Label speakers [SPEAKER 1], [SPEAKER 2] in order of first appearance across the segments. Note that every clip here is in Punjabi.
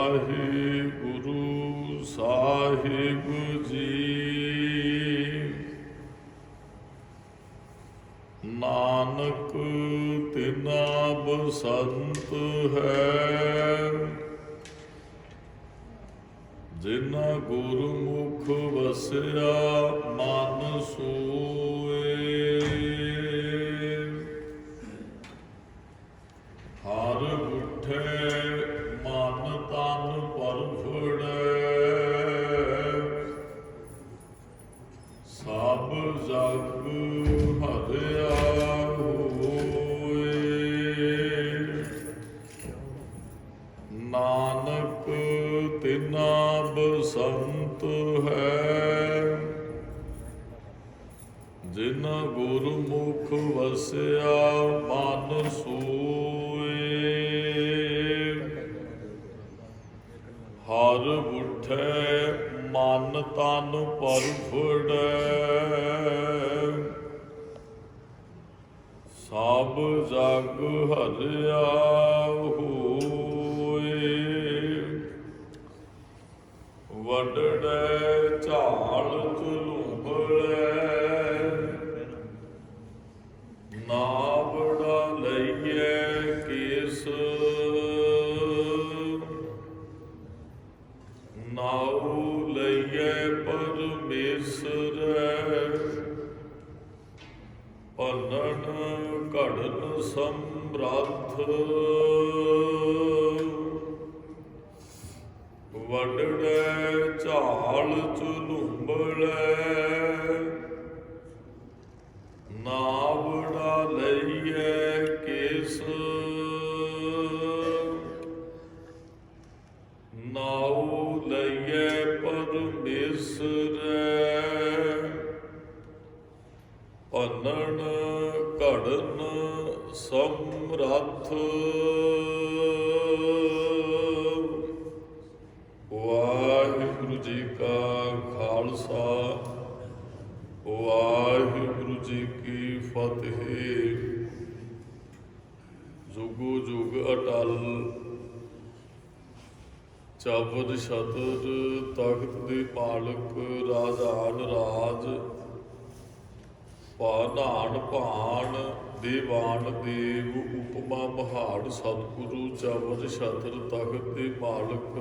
[SPEAKER 1] ਵਾਹਿਗੁਰੂ ਸਾਹਿਬ ਜੀ। ਨਾਨਕ ਤਿਨਾ ਬਸੰਤ ਹੈ, ਜਿਨਾ ਗੁਰਮੁਖ ਵਸਿਆ ਮਨ ਸੋਏ। ਹਰ ਉਠੈ ਮਨ ਤਨ ਪਰਫੜੈ, ਸਭ ਜਗ ਹਰਿਆ ਹੋਏ। ਨਾਨਕ ਤਿਨਾ ਬਸੰਤ ਹੈ, ਜਿਨਾ ਗੁਰਮੁਖ ਵਸਿਆ ਮਨ ਸੋਏ। ਹਰ ਉਠੈ ਮਨ ਤਨ ਪਰਫੜੈ, ਸਭ ਜਗ ਹਰਿਆ ਹੋਏ। ਵਡੜੈ ਝਾਲ ਝਲੂੰਬੜੈ, ਨਾਵੜਾ ਲਈਐ ਕੇਸ। ਨਾਉ ਲਈਐ ਪਰਮੇਸ਼ਰੈ, ਭੰਨਣ ਘੜਨ ਸਮਰੱਥ। ਵਡੜੈ ਝਾਲ ਝਲੂੰਬੜੈ, ਨਾਵੜਾ ਲਈਐ ਕੇਸ। ਨਾਉ ਲਈਐ ਪਰਮੇਸ਼ਰੈ, ਭੰਨਣ ਘੜਨ ਸਮਰੱਥ। ਵਾਹਿਗੁਰੂ ਜੀ ਕਾ ਖਾਲਸਾ, ਵਾਹਿਗੁਰੂ ਜੀ ਕੀ ਫਤਿਹ। ਜੁਗੋ ਜੁਗ ਅਟਲ ਚਬਦ ਛਤਰ, ਤਖਤ ਦੇ ਮਾਲਕ ਰਾਜਾਨ ਰਾਜ। ਭਾਨਾਨ ਭਾਣ ਦੇਵਾਨ ਦੇਵ, ਉਪਮਾ ਮਹਾੜ ਸਤਿਗੁਰੂ ਚਬਦ ਛਤਰ, ਤਖਤ ਦੇ ਮਾਲਕ।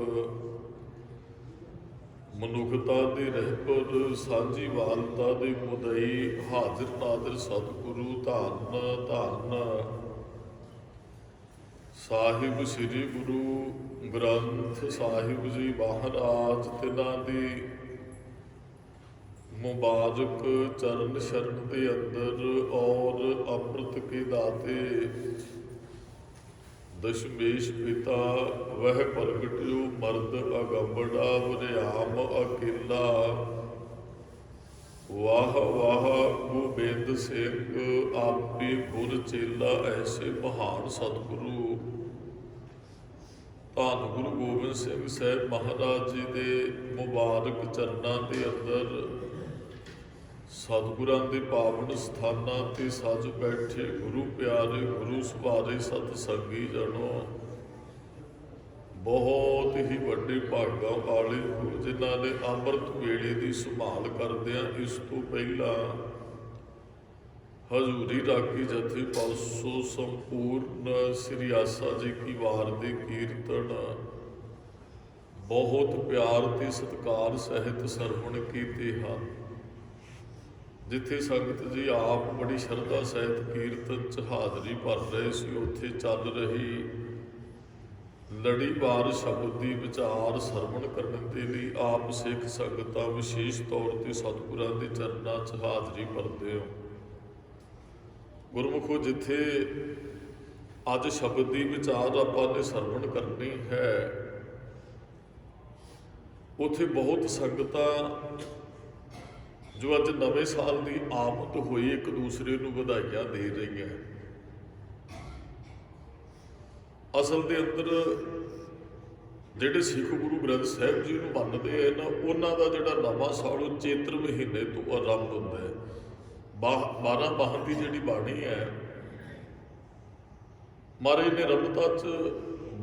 [SPEAKER 1] ਮਨੁੱਖਤਾ ਦੇ ਰਹਿਬਰ, ਸਾਂਝੀ ਵਾਲਤਾ ਦੇ ਮੁਦਈ, ਹਾਜ਼ਰ ਨਾਦਰ ਸਤਿਗੁਰੂ ਧੰਨ ਧੰਨ। ਸਾਹਿਬ ਸ੍ਰੀ ਗੁਰੂ ਗ੍ਰੰਥ ਸਾਹਿਬ ਜੀ ਮਹਾਰਾਜ, ਤਿਨਾਂ ਦੀ ਮੁਬਾਰਕ ਚਰਨ ਸ਼ਰਨ ਦੇ ਅੰਦਰ ਔਰ ਅੰਮ੍ਰਿਤ ਕੇ ਦਾਤੇ ਦਸ਼ਮੇਸ਼ ਪਿਤਾ ਵਹਿ ਪ੍ਰਗਟਿਓ ਮਰਦ ਅਗੰਬੜਾ ਵਰਿਆਮ ਅਕੇਲਾ। ਵਾਹ ਵਾਹ ਗੋਬਿੰਦ ਸਿੰਘ ਆਪੇ ਗੁਰ ਚੇਲਾ, ਐਸੇ ਮਹਾਨ ਸਤਿਗੁਰੂ ਧੰਨ ਗੁਰੂ ਗੋਬਿੰਦ ਸਿੰਘ ਸਾਹਿਬ ਮਹਾਰਾਜ ਜੀ ਦੇ ਮੁਬਾਰਕ ਚਰਨਾਂ ਦੇ ਅੰਦਰ ਸਤਿਗੁਰਾਂ ਦੇ ਪਾਵਨ ਸਥਾਨਾਂ ਤੇ ਸੱਜ ਬੈਠੇ ਗੁਰੂ ਪਿਆਰੇ, ਗੁਰੂ ਸੁਭਾਰੇ ਸਤ ਸੰਗੀ ਜਨੋ, ਬਹੁਤ ਹੀ ਵੱਡੇ ਭਾਗਾਂ ਵਾਲੇ ਹੋ, ਜਿਨ੍ਹਾਂ ਨੇ ਅੰਮ੍ਰਿਤ ਵੇਲੇ ਦੀ ਸੰਭਾਲ ਕਰਦਿਆਂ ਇਸ ਤੋਂ ਪਹਿਲਾਂ ਹਜ਼ੂਰੀ ਰਾਗੀ ਜਥੇ ਪਰਸੋਂ ਸੰਪੂਰਨ ਸ੍ਰੀ ਆਸਾ ਜੀ ਕੀ ਵਾਰ ਦੇ ਕੀਰਤਨ ਬਹੁਤ ਪਿਆਰ ਤੇ ਸਤਿਕਾਰ ਸਹਿਤ ਸਰਵਣ ਕੀਤੇ ਹਨ। ਜਿੱਥੇ ਸੰਗਤ ਜੀ ਆਪ ਬੜੀ ਸ਼ਰਧਾ ਸਹਿਤ ਕੀਰਤਨ 'ਚ ਹਾਜ਼ਰੀ ਭਰ ਰਹੇ ਸੀ, ਉੱਥੇ ਚੱਲ ਰਹੀ ਲੜੀਵਾਰ ਸ਼ਬਦ ਦੀ ਵਿਚਾਰ ਸਰਵਣ ਕਰਨ ਦੇ ਲਈ ਆਪ ਸਿੱਖ ਸੰਗਤਾਂ ਵਿਸ਼ੇਸ਼ ਤੌਰ ਤੇ ਸਤਿਗੁਰਾਂ ਦੇ ਚਰਨਾਂ 'ਚ ਹਾਜ਼ਰੀ ਭਰਦੇ ਹੋ। ਗੁਰਮੁਖੋ, ਜਿੱਥੇ ਅੱਜ ਸ਼ਬਦ ਦੀ ਵਿਚਾਰ ਆਪਾਂ ਨੇ ਸਰਵਣ ਕਰਨੀ ਹੈ, ਉੱਥੇ ਬਹੁਤ ਸੰਗਤਾਂ ਜੋ ਅੱਜ ਨਵੇਂ ਸਾਲ ਦੀ ਆਮਦ ਹੋਈ ਇੱਕ ਦੂਸਰੇ ਨੂੰ ਵਧਾਈਆਂ ਦੇ ਰਹੀਆਂ। ਅਸਲ ਦੇ ਅੰਦਰ ਜਿਹੜੇ ਸਿੱਖ ਗੁਰੂ ਗ੍ਰੰਥ ਸਾਹਿਬ ਜੀ ਨੂੰ ਮੰਨਦੇ ਆ ਨਾ, ਉਹਨਾਂ ਦਾ ਜਿਹੜਾ ਨਵਾਂ ਸਾਲ ਉਹ ਚੇਤਰ ਮਹੀਨੇ ਤੋਂ ਆਰੰਭ ਹੁੰਦਾ ਹੈ। 12 ਮਾਹ ਦੀ ਜਿਹੜੀ ਬਾਣੀ ਹੈ, ਮਹਾਰਾਜ ਨੇ ਰਮਤਾ 'ਚ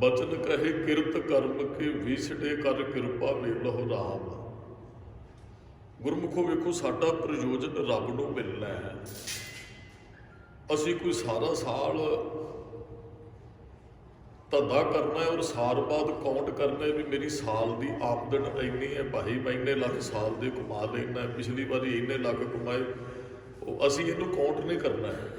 [SPEAKER 1] ਬਚਨ ਕਹੇ ਕਿਰਤ ਕਰਮ ਕੇ ਵਿਛੜੇ ਕਰ ਕਿਰਪਾ ਮਿਲਹੁ ਰਾਮ। ਗੁਰਮੁਖੋ ਵੇਖੋ, ਸਾਡਾ ਪ੍ਰਯੋਜਨ ਰੱਬ ਨੂੰ ਮਿਲਣਾ ਹੈ। ਅਸੀਂ ਕੋਈ ਸਾਰਾ ਸਾਲ ਧੰਦਾ ਕਰਨਾ ਹੈ ਔਰ ਸਾਲ ਬਾਅਦ ਕਾਊਂਟ ਕਰਨਾ ਹੈ ਵੀ ਮੇਰੀ ਸਾਲ ਦੀ ਆਮਦਨ ਇੰਨੀ ਹੈ, ਭਾਈ ਮੈਂ ਇੰਨੇ ਲੱਖ ਸਾਲ ਦੇ ਕਮਾ ਲੈਣਾ, ਪਿਛਲੀ ਵਾਰੀ ਇੰਨੇ ਲੱਖ ਕਮਾਏ। ਉਹ ਅਸੀਂ ਇਹਨੂੰ ਕਾਊਂਟ ਨਹੀਂ ਕਰਨਾ ਹੈ।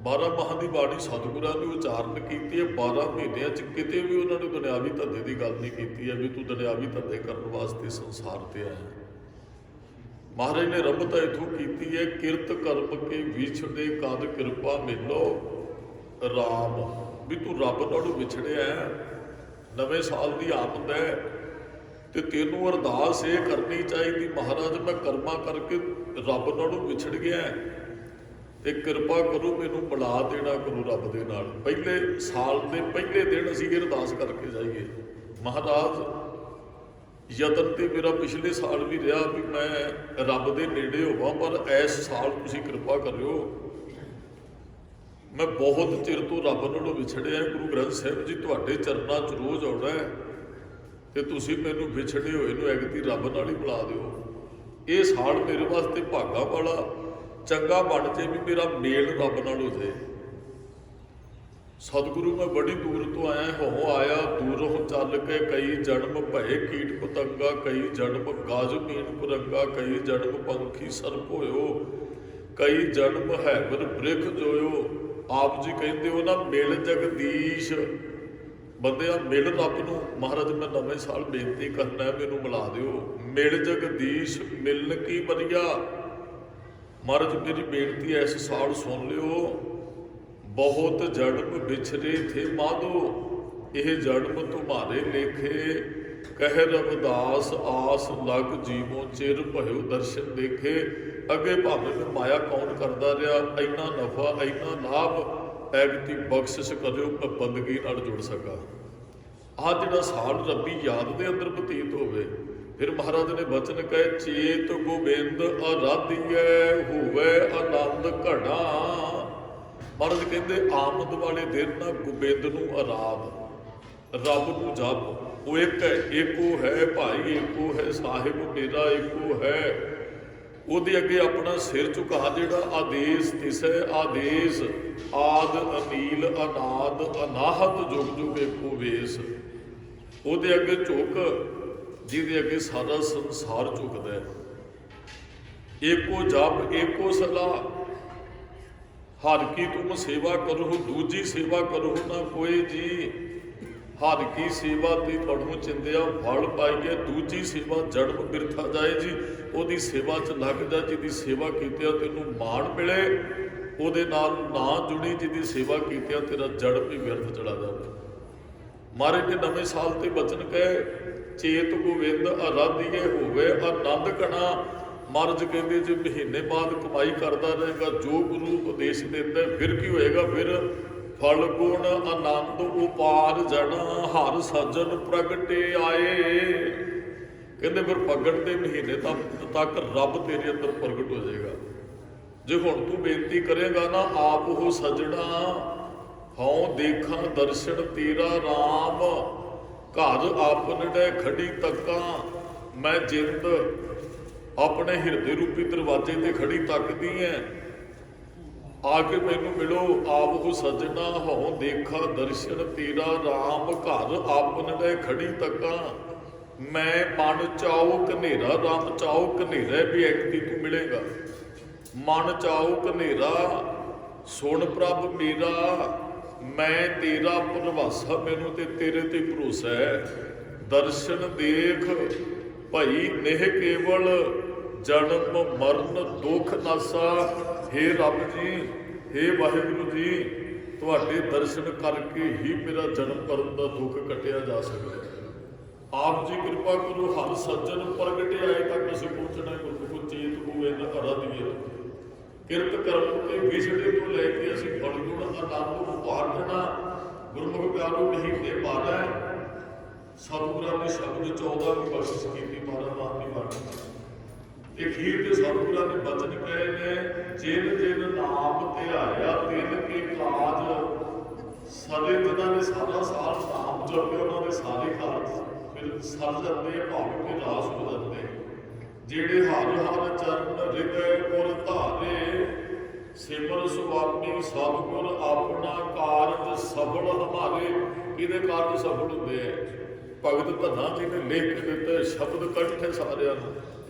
[SPEAKER 1] 12 ਮਾਹਾਂ ਦੀ ਬਾਣੀ ਸਤਿਗੁਰਾਂ ਨੇ ਉਚਾਰਨ ਕੀਤੀ ਹੈ। 12 ਮਹੀਨਿਆਂ 'ਚ ਕਿਤੇ ਵੀ ਉਹਨਾਂ ਨੇ ਦੁਨਿਆਵੀ ਧੰਦੇ ਦੀ ਗੱਲ ਨਹੀਂ ਕੀਤੀ ਹੈ ਵੀ ਤੂੰ ਦੁਨਿਆਵੀ ਧੰਦੇ ਕਰਨ ਵਾਸਤੇ ਸੰਸਾਰ ਤੇ ਆਇਆ। ਮਹਾਰਾਜ ਨੇ ਰਮਤ ਇੱਥੋਂ ਕੀਤੀ ਹੈ, ਕਿਰਤ ਕਰਮ ਕੇ ਵਿਛੜੇ ਕਦ ਕਿਰਪਾ ਮਿਲੋ ਰਾਮ। ਵੀ ਤੂੰ ਰੱਬ ਨਾਲੋਂ ਵਿਛੜਿਆ, ਨਵੇਂ ਸਾਲ ਦੀ ਆਮਦ ਹੈ ਤੇ ਤੈਨੂੰ ਅਰਦਾਸ ਇਹ ਕਰਨੀ ਚਾਹੀਦੀ, ਮਹਾਰਾਜ ਮੈਂ ਕਰਮਾਂ ਕਰਕੇ ਰੱਬ ਨਾਲੋਂ ਵਿਛੜ ਗਿਆ ਤੇ ਕਿਰਪਾ ਕਰੋ ਮੈਨੂੰ ਮਿਲਾ ਦੇਣਾ ਕਰੋ ਰੱਬ ਦੇ ਨਾਲ। ਪਹਿਲੇ ਸਾਲ ਦੇ ਪਹਿਲੇ ਦਿਨ ਅਸੀਂ ਇਹ ਅਰਦਾਸ ਕਰਕੇ ਜਾਈਏ, ਮਹਾਰਾਜ ਯਤਨ ਤੇ ਮੇਰਾ ਪਿਛਲੇ ਸਾਲ ਵੀ ਰਿਹਾ ਵੀ ਮੈਂ ਰੱਬ ਦੇ ਨੇੜੇ ਹੋਵਾਂ, ਪਰ ਇਸ ਸਾਲ ਤੁਸੀਂ ਕਿਰਪਾ ਕਰਿਓ। ਮੈਂ ਬਹੁਤ ਚਿਰ ਤੋਂ ਰੱਬ ਨਾਲੋਂ ਵਿਛੜਿਆ। ਗੁਰੂ ਗ੍ਰੰਥ ਸਾਹਿਬ ਜੀ ਤੁਹਾਡੇ ਚਰਨਾਂ 'ਚ ਰੋਜ਼ ਆਉਣਾ ਹੈ ਤੇ ਤੁਸੀਂ ਮੈਨੂੰ ਵਿਛੜੇ ਹੋਏ ਨੂੰ ਐਗਤੀ ਰੱਬ ਨਾਲ ਹੀ ਮਿਲਾ ਦਿਓ। ਇਹ ਸਾਲ ਮੇਰੇ ਵਾਸਤੇ ਭਾਗਾ ਵਾਲਾ ਚੰਗਾ ਬਣ ਜੇ ਵੀ ਮੇਰਾ ਮੇਲ ਰੱਬ ਨਾਲ ਹੋ ਜਾਏ। ਸਤਿਗੁਰੂ ਮੈਂ ਬੜੀ ਦੂਰ ਤੋਂ ਆਇਆ, ਹੋ ਆਇਆ ਦੂਰੋਂ ਚੱਲ ਕੇ, ਕਈ ਜਨਮ ਭਏ ਕੀਟ ਪਤੰਗਾ, ਕਈ ਜਨਮ ਗਾਜ ਮੀਨ ਕੁਰੰਗਾ, ਕਈ ਜਨਮ ਪੰਖੀ ਸਰਪ ਹੋਇਓ, ਕਈ ਜਨਮ ਹੈਵਰ ਬ੍ਰਿਖ ਜੋਇਓ। ਆਪ ਜੀ ਕਹਿੰਦੇ ਹੋ ਨਾ, ਮਿਲ ਜਗਦੀਸ਼, ਬੰਦਿਆ ਮਿਲ ਰੱਬ ਨੂੰ। ਮਹਾਰਾਜ ਮੈਂ ਨਵੇਂ ਸਾਲ ਬੇਨਤੀ ਕਰਨਾ, ਮੈਨੂੰ ਮਿਲਾ ਦਿਓ। ਮਿਲ ਜਗਦੀਸ਼ ਮਿਲਣ ਕੀ ਬਰੀਆ। ਮਹਾਰਾਜ ਮੇਰੀ ਬੇਨਤੀ ਇਸ ਸਾਲ ਸੁਣ ਲਿਓ। ਬਹੁਤ ਜਨਮ ਵਿਛੜੇ ਥੇ ਮਾਧੋ, ਇਹ ਜਨਮ ਤੁਮਾਰੇ ਲੇਖੇ, ਕਹਿ ਰਵਿਦਾਸ ਆਸ ਲਗ ਜੀਵੋ ਚਿਰ ਭਇਓ ਦਰਸ਼ਨ ਦੇਖੇ। ਅੱਗੇ ਭਾਵੇਂ ਮੈਂ ਮਾਇਆ ਕੌਣ ਕਰਦਾ ਰਿਹਾ, ਇੰਨਾ ਨਫਾ ਇੰਨਾ ਲਾਭ ਐਗਤੀ ਬਖਸ਼ਿਸ਼ ਕਰਿਓ ਮੈਂ ਬੰਦਗੀ ਨਾਲ ਜੁੜ ਸਕਾਂ। ਆਹ ਜਿਹੜਾ ਸਾਲ ਰੱਬੀ ਯਾਦ ਦੇ ਅੰਦਰ ਬਤੀਤ ਹੋਵੇ। ਫਿਰ ਮਹਾਰਾਜ ਨੇ ਬਚਨ ਕਹੇ, ਚੇਤ ਗੋਬਿੰਦ ਅਰਾਧੀਐ ਹੋਵੇ ਆਨੰਦ ਘੜਾ। ਮਹਾਰਾਜ ਕਹਿੰਦੇ ਆਮਦ ਵਾਲੇ ਦਿਨ ਨਾ ਗੋਬਿੰਦ ਨੂੰ ਅਰਾਧ, ਰੱਬ ਨੂੰ ਜਪ। ਉਹ ਇੱਕ ਹੈ, ਏਕੋ ਹੈ ਭਾਈ, ਏਕੋ ਹੈ ਸਾਹਿਬ ਮੇਰਾ, ਏਕੋ ਹੈ। ਉਹਦੇ ਅੱਗੇ ਆਪਣਾ ਸਿਰ ਝੁਕਾ, ਜਿਹੜਾ ਆਦੇਸ਼ ਤਿਸੈ ਆਦੇਸ਼, ਆਦ ਅਨੀਲ ਅਨਾਦ ਅਨਾਹਤ ਜੁਗ ਜੁਗ ਏਕੋ ਵੇਸ। ਉਹਦੇ ਅੱਗੇ ਝੁਕ, ਜਿਹਦੇ ਅੱਗੇ ਸਾਰਾ ਸੰਸਾਰ ਝੁਕਦਾ ਹੈ। ਏਕੋ ਜਪ ਏਕੋ ਸਲਾਹ, ਹਰ ਕੀ ਤੁਮ ਸੇਵਾ ਕਰੋ ਦੂਜੀ ਸੇਵਾ ਕਰੋ ਨਾ ਕੋਈ ਜੀ। ਹਰ ਕੀ ਸੇਵਾ ਦੀ ਪੜੂ ਚਿੰਦਿਆ ਫਲ ਪਾਈਏ, ਦੂਜੀ ਸੇਵਾ ਜਨਮ ਬਿਰਥਾ ਜਾਏ ਜੀ। ਉਹਦੀ ਸੇਵਾ 'ਚ ਲੱਗ ਜਾ, ਜਿਹਦੀ ਸੇਵਾ ਕੀਤਿਆਂ ਤੈਨੂੰ ਮਾਣ ਮਿਲੇ। ਉਹਦੇ ਨਾਲ ਨਾ ਜੁੜੀ, ਜਿਹਦੀ ਸੇਵਾ ਕੀਤਿਆਂ ਤੇਰਾ ਜਨਮ ਵੀ ਵਿਅਰਥ ਚਲਾ ਜਾਵੇ। ਮਹਾਰਾਜ ਨੇ ਨਵੇਂ ਸਾਲ ਤੇ ਬਚਨ ਕਹੇ, ਚੇਤ ਗੋਬਿੰਦ ਅਰਾਧੀਏ ਹੋਵੇ ਆਨੰਦ ਘਣਾ। ਮਹਾਰਾਜ ਕਹਿੰਦੇ ਜੇ ਮਹੀਨੇ ਬਾਅਦ ਕਮਾਈ ਕਰਦਾ ਰਹੇਗਾ, ਜੋ ਗੁਰੂ ਉਪਦੇਸ਼ ਦਿੰਦਾ ਫਿਰ ਕੀ ਹੋਏਗਾ? ਫਿਰ ਫਲ ਗੁਣ ਆਨੰਦ ਉਪਾਰ ਜਣਾ, ਹਰ ਸੱਜਣ ਪ੍ਰਗਟੇ ਆਏ। ਕਹਿੰਦੇ ਫਿਰ ਫੱਗਣ ਦੇ ਮਹੀਨੇ ਤੱਕ ਰੱਬ ਤੇਰੇ ਅੰਦਰ ਪ੍ਰਗਟ ਹੋ ਜਾਏਗਾ। ਜੇ ਹੁਣ ਤੂੰ ਬੇਨਤੀ ਕਰੇਗਾ ਨਾ, ਆਪ ਉਹ ਸੱਜਣਾ ਹਉ ਦੇਖਾਂ ਦਰਸ਼ਨ ਤੇਰਾ ਰਾਮ, ਘਰ ਆਪਨੜੇ ਖੜੀ ਤੱਕਾਂ, ਮੈਂ ਜਿੰਦ ਆਪਣੇ ਹਿਰਦੇ ਰੂਪੀ ਦਰਵਾਜ਼ੇ ਤੇ ਖੜੀ ਤੱਕਦੀ ਐ, ਆ ਕੇ ਮੈਨੂੰ ਮਿਲੋ। ਆਪ ਉਹ ਸੱਜਣਾ ਹਉ ਦੇਖਾ ਦਰਸ਼ਨ ਤੇਰਾ ਰਾਮ, ਘਰ ਆਪਨੜੇ ਖੜੀ ਤੱਕਾਂ, ਮੈਂ ਮਨ ਚਾਉ ਕਨੇਰਾ ਰਾਮ। ਚਾਉ ਕਨੇਰਾ ਵੀ ਐਕਤੀ ਤੂੰ ਮਿਲੇਗਾ। ਮਨ ਚਾਉ ਕਨੇਰਾ ਸੁਣ ਪ੍ਰਭ ਮੇਰਾ, ਮੈਂ ਤੇਰਾ ਪ੍ਰਵਾਸਾ, ਮੈਨੂੰ ਤੇ ਤੇਰੇ ਤੇ ਭਰੋਸਾ ਹੈ। ਦਰਸ਼ਨ ਦੇਖ ਭਈ ਨੇਹ ਕੇਵਲ, ਜਨਮ ਮਰਨ ਦੁੱਖ ਨਾਸਾ। ਹੇ ਰੱਬ ਜੀ, ਹੇ ਵਾਹਿਗੁਰੂ ਜੀ, ਤੁਹਾਡੇ ਦਰਸ਼ਨ ਕਰਕੇ ਹੀ ਮੇਰਾ ਜਨਮ ਮਰਨ ਦਾ ਦੁੱਖ ਕੱਟਿਆ ਜਾ ਸਕਦਾ। ਆਪ ਜੀ ਕਿਰਪਾ ਕਰੋ, ਹਰ ਸੱਜਣ ਪ੍ਰਗਟੇ ਆਏ ਤੱਕ ਅਸੀਂ ਪਹੁੰਚਣਾ। ਗੁਰੂ ਚੇਤ ਗੋਬਿੰਦ ਅਰਾਧੀਏ, ਕਿਰਤ ਕਰਮ ਤੇ ਵਿਛੜੇ ਤੋਂ ਲੈ ਕੇ ਅਸੀਂ ਫਲ ਗੁਣ ਆਨੰਦ ਨੂੰ ਭਾਰਨਾ। ਗੁਰਮੁਖ ਪਿਆਰੋ ਮਹੀਨੇ 12 ਸਤਿਗੁਰਾਂ ਨੇ ਸ਼ਬਦ 14 ਦੀ ਬਖਸ਼ਿਸ਼ ਕੀਤੀ। 12 ਮਾਹ ਦੀ ਬਾਣੀ ਤੇ ਅਖੀਰ ਤੇ ਸਤਿਗੁਰਾਂ ਨੇ ਬਚਨ ਕਹੇ ਨੇ, ਜਿਨ ਜਿਨ ਨਾਮ ਧਿਆਇਆ ਤਿਨ ਕੇ ਕਾਜ, ਸਾਡੇ ਜਿਨ੍ਹਾਂ ਨੇ ਸਾਰਾ ਸਾਲ ਨਾਮ ਜਪੇ ਉਹਨਾਂ ਦੇ ਸਾਰੇ ਕਾਰਜ ਫਿਰ ਸਰ ਜਾਂਦੇ ਆ, ਭਾਵੇਂ ਕਿ ਨਾਸ ਹੋ ਜਾਂਦੇ। ਜਿਹੜੇ ਹਰ ਹਰ ਚਰਨ ਹਿਰਦੈ ਗੁਰ ਧਾਰੇ, ਸਿਮਰ ਸੁਆਮੀ ਸਤਿਗੁਰ ਆਪਣਾ ਕਾਰਜ ਸਫਲ ਹਮਾਰੇ। ਇਹਦੇ ਕਾਰਜ ਸਫਲ ਹੁੰਦੇ ਆ। ਭਗਤ ਧੰਨਾ ਜੀ ਨੇ ਲਿਖ ਕੇ ਦਿੱਤੇ ਸ਼ਬਦ ਕੰਠੇ ਸਾਰਿਆਂ ਨੂੰ,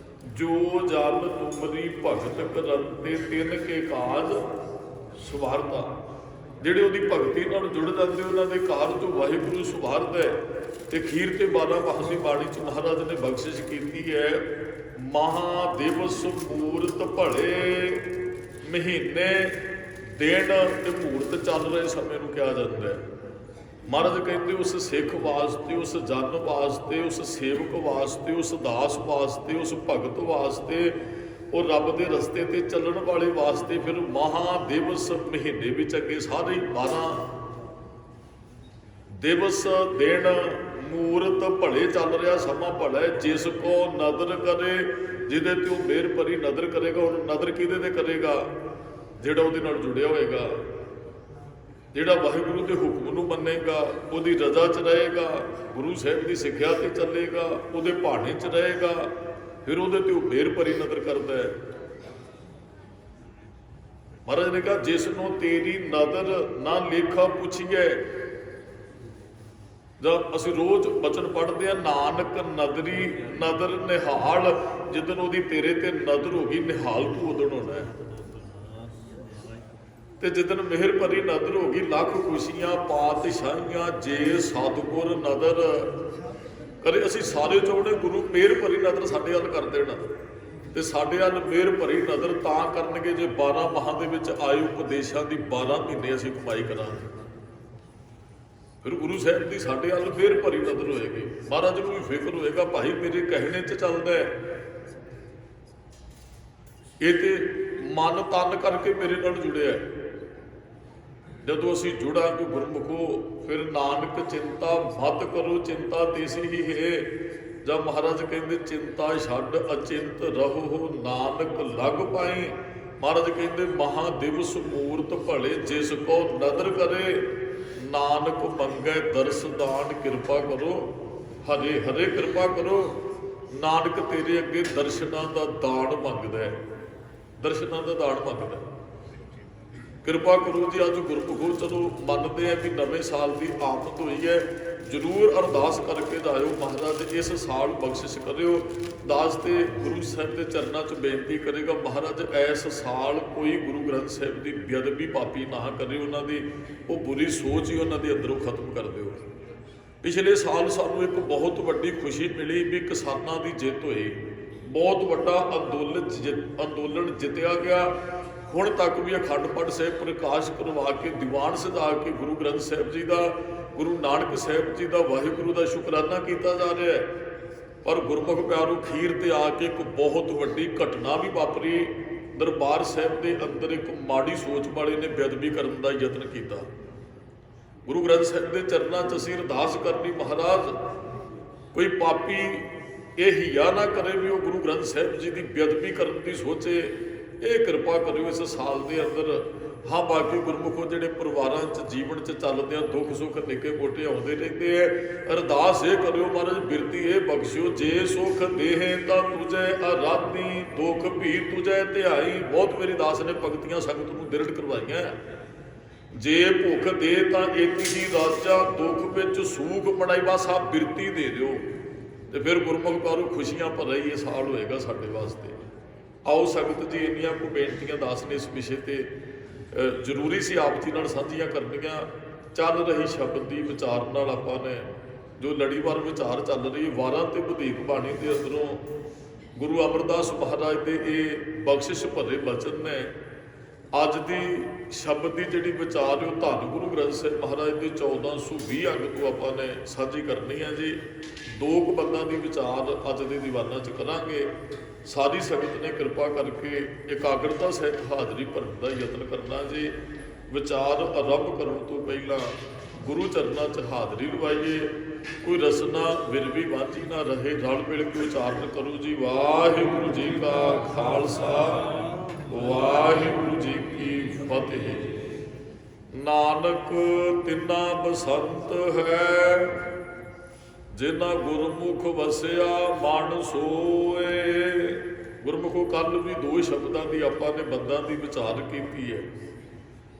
[SPEAKER 1] ਜੋ ਜਨ ਤੁਮਰੀ ਭਗਤ ਕਰੰਤੇ ਤਿੰਨ ਕੇ ਕਾਜ ਸੁਵਾਰਦਾ। ਜਿਹੜੇ ਉਹਦੀ ਭਗਤੀ ਨਾਲ ਜੁੜ ਜਾਂਦੇ ਉਹਨਾਂ ਦੇ ਕਾਰਜ ਵਾਹਿਗੁਰੂ ਸੁਵਾਰਦਾ ਹੈ। ਤੇ ਖੀਰ ਤੇ 12 ਪਾਸੀ ਬਾਣੀ ਚ ਮਹਾਰਾਜ ਨੇ ਬਖਸ਼ਿਸ਼ ਕੀਤੀ ਹੈ, ਮਹਾ ਦਿਵਸ ਮੂਰਤ ਭਲੇ, ਮਹੀਨੇ ਦਿਨ ਤੇ ਮੂਰਤ ਚੱਲ ਰਹੇ ਸਮੇਂ ਨੂੰ ਕਿਹਾ ਜਾਂਦਾ ਹੈ। ਮਹਾਰਾਜ ਕਹਿੰਦੇ ਉਸ ਸਿੱਖ ਵਾਸਤੇ, ਉਸ ਜਨ ਵਾਸਤੇ, ਉਸ ਸੇਵਕ ਵਾਸਤੇ, ਉਸ ਦਾਸ ਵਾਸਤੇ, ਉਸ ਭਗਤ ਵਾਸਤੇ, ਉਹ ਰੱਬ ਦੇ ਰਸਤੇ ਤੇ ਚੱਲਣ ਵਾਲੇ ਵਾਸਤੇ ਫਿਰ ਮਹਾ ਦਿਵਸ ਮਹੀਨੇ ਵਿੱਚ ਅੱਗੇ ਸਾਰੇ 12 ਦਿਵਸ ਦਿਨ ਮੂਰਤ ਭਲੇ ਚੱਲ ਰਿਹਾ ਸਮਾਂ ਭਲਾ। ਜਿਸ ਕੋ ਨਦਰ ਕਰੇ, ਜਿਹਦੇ ਤੇ ਉਹ ਮਿਹਰ ਭਰੀ ਨਦਰ ਕਰੇਗਾ। ਉਹਨੂੰ ਨਦਰ ਕਿਹਦੇ ਤੇ ਕਰੇਗਾ? ਜਿਹੜਾ ਉਹਦੇ ਨਾਲ ਜੁੜਿਆ ਹੋਏਗਾ, ਜਿਹੜਾ ਵਾਹਿਗੁਰੂ ਦੇ ਹੁਕਮ ਨੂੰ ਮੰਨੇਗਾ, ਉਹਦੀ ਰਜ਼ਾ 'ਚ ਰਹੇਗਾ, ਗੁਰੂ ਸਾਹਿਬ ਦੀ ਸਿੱਖਿਆ ਤੇ ਚੱਲੇਗਾ, ਉਹਦੇ ਭਾਣੇ 'ਚ ਰਹੇਗਾ, ਫਿਰ ਉਹਦੇ ਤੇ ਉਹ ਮਿਹਰ ਭਰੀ ਨਦਰ ਕਰਦਾ ਹੈ। ਮਹਾਰਾਜ ਨੇ ਕਿਹਾ ਜਿਸ ਨੂੰ ਤੇਰੀ ਨਦਰ ਨਾ ਲੇਖਾ ਪੁੱਛੀਏ। ਜਦ ਅਸੀਂ ਰੋਜ਼ ਬਚਨ ਪੜ੍ਹਦੇ ਆ, ਨਾਨਕ ਨਦਰੀ ਨਦਰ ਨਿਹਾਲ, ਜਿੱਦਣ ਉਹਦੀ ਤੇਰੇ ਤੇ ਨਦਰ ਹੋ ਗਈ ਨਿਹਾਲ ਤੂੰ ਉਦਣ ਹੋਣਾ ਹੈ। ਤੇ ਜਿੱਦਣ ਮਿਹਰ ਭਰੀ ਨਦਰ ਹੋ ਗਈ ਲੱਖ ਖੁਸ਼ੀਆਂ ਪਾਤਸ਼ਾਹੀਆਂ ਜੇ ਸਤਿਗੁਰ ਨਦਰ ਕਰੇ। ਅਸੀਂ ਸਾਰੇ ਚਾਹੁੰਦੇ ਗੁਰੂ ਮਿਹਰ ਭਰੀ ਨਦਰ ਸਾਡੇ ਵੱਲ ਕਰ ਦੇਣਾ, ਤੇ ਸਾਡੇ ਵੱਲ ਮਿਹਰ ਭਰੀ ਨਦਰ ਤਾਂ ਕਰਨਗੇ ਜੇ 12 ਮਾਹਾਂ ਦੇ ਵਿੱਚ ਆਏ ਉਪਦੇਸ਼ਾਂ ਦੀ 12 ਮਹੀਨੇ ਅਸੀਂ ਕਮਾਈ ਕਰਾਂਗੇ। ਫਿਰ ਗੁਰੂ ਸਾਹਿਬ ਦੀ ਸਾਡੇ ਵੱਲ ਮਿਹਰ ਭਰੀ ਨਦਰ ਹੋਏਗੀ। ਮਹਾਰਾਜ ਨੂੰ ਵੀ ਫਿਕਰ ਹੋਏਗਾ ਭਾਈ ਮੇਰੇ ਕਹਿਣੇ 'ਚ ਚੱਲਦਾ ਹੈ, ਇਹ ਤੇ ਮਨ ਤਨ ਕਰਕੇ ਮੇਰੇ ਨਾਲ ਜੁੜਿਆ। ਜਦੋਂ ਅਸੀਂ ਜੁੜਾਂਗੇ ਗੁਰਮੁਖੋ ਫਿਰ ਨਾਨਕ ਚਿੰਤਾ ਮਤ ਕਰੋ, ਚਿੰਤਾ ਤੇਸੀ ਹੀ ਹੈ। ਜਦ ਮਹਾਰਾਜ ਕਹਿੰਦੇ ਚਿੰਤਾ ਛੱਡ ਅਚਿੰਤ ਰਹੋ ਨਾਨਕ ਲਗ ਪਾਈ। ਮਹਾਰਾਜ ਕਹਿੰਦੇ ਮਹਾ ਦਿਵਸ ਮੂਰਤ ਭਲੇ, ਜਿਸ ਕੋ ਨਦਰ ਕਰੇ ਨਾਨਕ ਮੰਗੈ ਦਰਸ ਦਾਨ। ਕਿਰਪਾ ਕਰੋ ਹਰੇ ਹਰੇ ਕਿਰਪਾ ਕਰੋ। ਨਾਨਕ ਤੇਰੇ ਅੱਗੇ ਦਰਸ਼ਨਾਂ ਦਾ ਦਾਨ ਮੰਗਦਾ ਹੈ, ਦਰਸ਼ਨਾਂ ਦਾ ਦਾਨ ਮੰਗਦਾ। ਕਿਰਪਾ ਕਰੋ ਜੀ। ਅੱਜ ਗੁਰਮੁਖੋ ਚਲੋ ਮੰਨਦੇ ਆ ਕਿ ਨਵੇਂ ਸਾਲ ਦੀ ਆਮਦ ਹੋਈ ਹੈ, ਜ਼ਰੂਰ ਅਰਦਾਸ ਕਰਕੇ ਜਾਇਓ ਮਹਾਰਾਜ ਇਸ ਸਾਲ ਬਖਸ਼ਿਸ਼ ਕਰਿਓ। ਦਾਸ ਤੇ ਗੁਰੂ ਸਾਹਿਬ ਦੇ ਚਰਨਾਂ 'ਚ ਬੇਨਤੀ ਕਰੇਗਾ ਮਹਾਰਾਜ ਇਸ ਸਾਲ ਕੋਈ ਗੁਰੂ ਗ੍ਰੰਥ ਸਾਹਿਬ ਦੀ ਬੇਅਦਬੀ ਪਾਪੀ ਨਾ ਕਰੇ, ਉਹਨਾਂ ਦੀ ਉਹ ਬੁਰੀ ਸੋਚ ਹੀ ਉਹਨਾਂ ਦੇ ਅੰਦਰੋਂ ਖਤਮ ਕਰ ਦਿਓ। ਪਿਛਲੇ ਸਾਲ ਸਾਨੂੰ ਇੱਕ ਬਹੁਤ ਵੱਡੀ ਖੁਸ਼ੀ ਮਿਲੀ ਵੀ ਕਿਸਾਨਾਂ ਦੀ ਜਿੱਤ ਹੋਈ, ਬਹੁਤ ਵੱਡਾ ਅੰਦੋਲਨ ਜਿੱਤਿਆ ਗਿਆ। ਹੁਣ ਤੱਕ ਵੀ ਅਖੰਡ ਪਾਠ ਸਾਹਿਬ ਪ੍ਰਕਾਸ਼ ਕਰਵਾ ਕੇ ਦੀਵਾਨ ਸਜਾ ਕੇ ਗੁਰੂ ਗ੍ਰੰਥ ਸਾਹਿਬ ਜੀ ਦਾ, ਗੁਰੂ ਨਾਨਕ ਸਾਹਿਬ ਜੀ ਦਾ, ਵਾਹਿਗੁਰੂ ਦਾ ਸ਼ੁਕਰਾਨਾ ਕੀਤਾ ਜਾ ਰਿਹਾ ਹੈ। ਪਰ ਗੁਰਮੁਖ ਪਿਆਰੋ ਖੀਰ ਤੇ ਆ ਕੇ ਇੱਕ ਬਹੁਤ ਵੱਡੀ ਘਟਨਾ ਵੀ ਵਾਪਰੀ। ਦਰਬਾਰ ਸਾਹਿਬ ਦੇ ਅੰਦਰ ਇੱਕ ਮਾੜੀ ਸੋਚ ਵਾਲੇ ਨੇ ਬੇਅਦਬੀ ਕਰਨ ਦਾ ਯਤਨ ਕੀਤਾ। ਗੁਰੂ ਗ੍ਰੰਥ ਸਾਹਿਬ ਦੇ ਚਰਨਾਂ 'ਚ ਅਸੀਂ ਅਰਦਾਸ ਕਰਨੀ ਮਹਾਰਾਜ ਕੋਈ ਪਾਪੀ ਇਹ ਹਿਆ ਨਾ ਕਰੇ ਵੀ ਉਹ ਗੁਰੂ ਗ੍ਰੰਥ ਸਾਹਿਬ ਜੀ ਦੀ ਬੇਅਦਬੀ ਕਰਨ ਦੀ ਸੋਚੇ। ਇਹ ਕਿਰਪਾ ਕਰਿਓ ਇਸ ਸਾਲ ਦੇ ਅੰਦਰ। ਹਾਂ ਬਾਕੀ ਗੁਰਮੁਖੋ ਜਿਹੜੇ ਪਰਿਵਾਰਾਂ 'ਚ ਜੀਵਨ 'ਚ ਚੱਲਦੇ ਆ, ਦੁੱਖ ਸੁੱਖ ਨਿੱਕੇ ਮੋਟੇ ਆਉਂਦੇ ਰਹਿੰਦੇ ਆ, ਅਰਦਾਸ ਇਹ ਕਰਿਓ ਮਹਾਰਾਜ ਬਿਰਤੀ ਇਹ ਬਖਸ਼ਿਓ ਜੇ ਸੁਖ ਦੇਹੇ ਤਾਂ ਤੁਝੇ ਅਰਾਧੀ ਦੁੱਖ ਭੀ ਤੁਝੇ ਧਿਆਈ। ਬਹੁਤ ਮੇਰੀ ਦਾਸ ਨੇ ਭਗਤੀਆਂ ਸੰਗਤ ਨੂੰ ਦਿਰੜ ਕਰਵਾਈਆਂ। ਜੇ ਭੁੱਖ ਦੇ ਤਾਂ ਇੱਕ ਹੀ ਰਾਜਾ ਦੁੱਖ ਵਿੱਚ ਸੂਖ ਬਣਾਈ। ਬਸ ਆਪ ਬਿਰਤੀ ਦੇ ਦਿਓ ਤੇ ਫਿਰ ਗੁਰਮੁਖ ਪਾਰੋ ਖੁਸ਼ੀਆਂ ਭਰਿਆ ਇਹ ਸਾਲ ਹੋਏਗਾ ਸਾਡੇ ਵਾਸਤੇ। ਆਓ ਸੰਗਤ ਜੀ ਇੰਨੀਆਂ ਕੁ ਬੇਨਤੀਆਂ ਦਾਸ ਨੇ ਇਸ ਵਿਸ਼ੇ ਤੇ ਜ਼ਰੂਰੀ ਸੀ ਆਪ ਜੀ ਨਾਲ ਸਾਂਝੀਆਂ ਕਰਨੀਆਂ। ਚੱਲ ਰਹੀ ਸ਼ਬਦ ਦੀ ਵਿਚਾਰ ਨਾਲ ਆਪਾਂ ਨੇ ਜੋ ਲੜੀਵਾਰ ਵਿਚਾਰ ਚੱਲ ਰਹੀ ਵਾਰਾਂ ਤੇ ਵਧੀਕ ਬਾਣੀ ਦੇ ਅੰਦਰੋਂ ਗੁਰੂ ਅਮਰਦਾਸ ਮਹਾਰਾਜ ਦੇ ਇਹ ਬਖਸ਼ਿਸ਼ ਭਰੇ ਬਚਨ ਨੇ। ਅੱਜ ਦੀ ਸ਼ਬਦ ਦੀ ਜਿਹੜੀ ਵਿਚਾਰ ਉਹ ਧੰਨ ਗੁਰੂ ਗ੍ਰੰਥ ਸਾਹਿਬ ਮਹਾਰਾਜ ਦੇ 1420 ਅੰਗ ਤੋਂ ਆਪਾਂ ਨੇ ਸਾਂਝੀ ਕਰਨੀ ਹੈ ਜੀ। ਦੋ ਕੁ ਬੰਦਾਂ ਦੀ ਵਿਚਾਰ ਅੱਜ ਦੇ ਦੀਵਾਨਾਂ 'ਚ ਕਰਾਂਗੇ। ਸਾਰੀ ਸੰਗਤ ਨੇ ਕਿਰਪਾ ਕਰਕੇ ਇਕਾਗਰਤਾ ਸਹਿਤ ਹਾਜ਼ਰੀ ਭਰਨ ਦਾ ਯਤਨ ਕਰਨਾ ਜੀ। ਵਿਚਾਰ ਆਰੰਭ ਕਰਨ ਤੋਂ ਪਹਿਲਾਂ ਗੁਰੂ ਚਰਨਾਂ 'ਚ ਹਾਜ਼ਰੀ ਲਵਾਈਏ। ਕੋਈ ਰਸਨਾ ਵਿਰਵੀ ਵਾਂਝੀ ਨਾ ਰਹੇ, ਰਲ ਮਿਲ ਕੇ ਉਚਾਰਨ ਕਰੋ ਜੀ। ਵਾਹਿਗੁਰੂ ਜੀ ਕਾ ਖਾਲਸਾ ਵਾਹਿਗੁਰੂ ਜੀ ਕੀ ਫਤਿਹ। ਨਾਨਕ ਤਿੰਨਾ ਬਸੰਤ ਹੈ, ਜਿਨ੍ਹਾਂ ਗੁਰਮੁਖ ਵਸਿਆ ਮਨ ਸੋਏ। ਗੁਰਮੁਖੋ ਕੱਲ ਵੀ ਦੋ ਸ਼ਬਦਾਂ ਦੀ ਆਪਾਂ ਨੇ ਬੰਦਾਂ ਦੀ ਵਿਚਾਰ ਕੀਤੀ ਹੈ।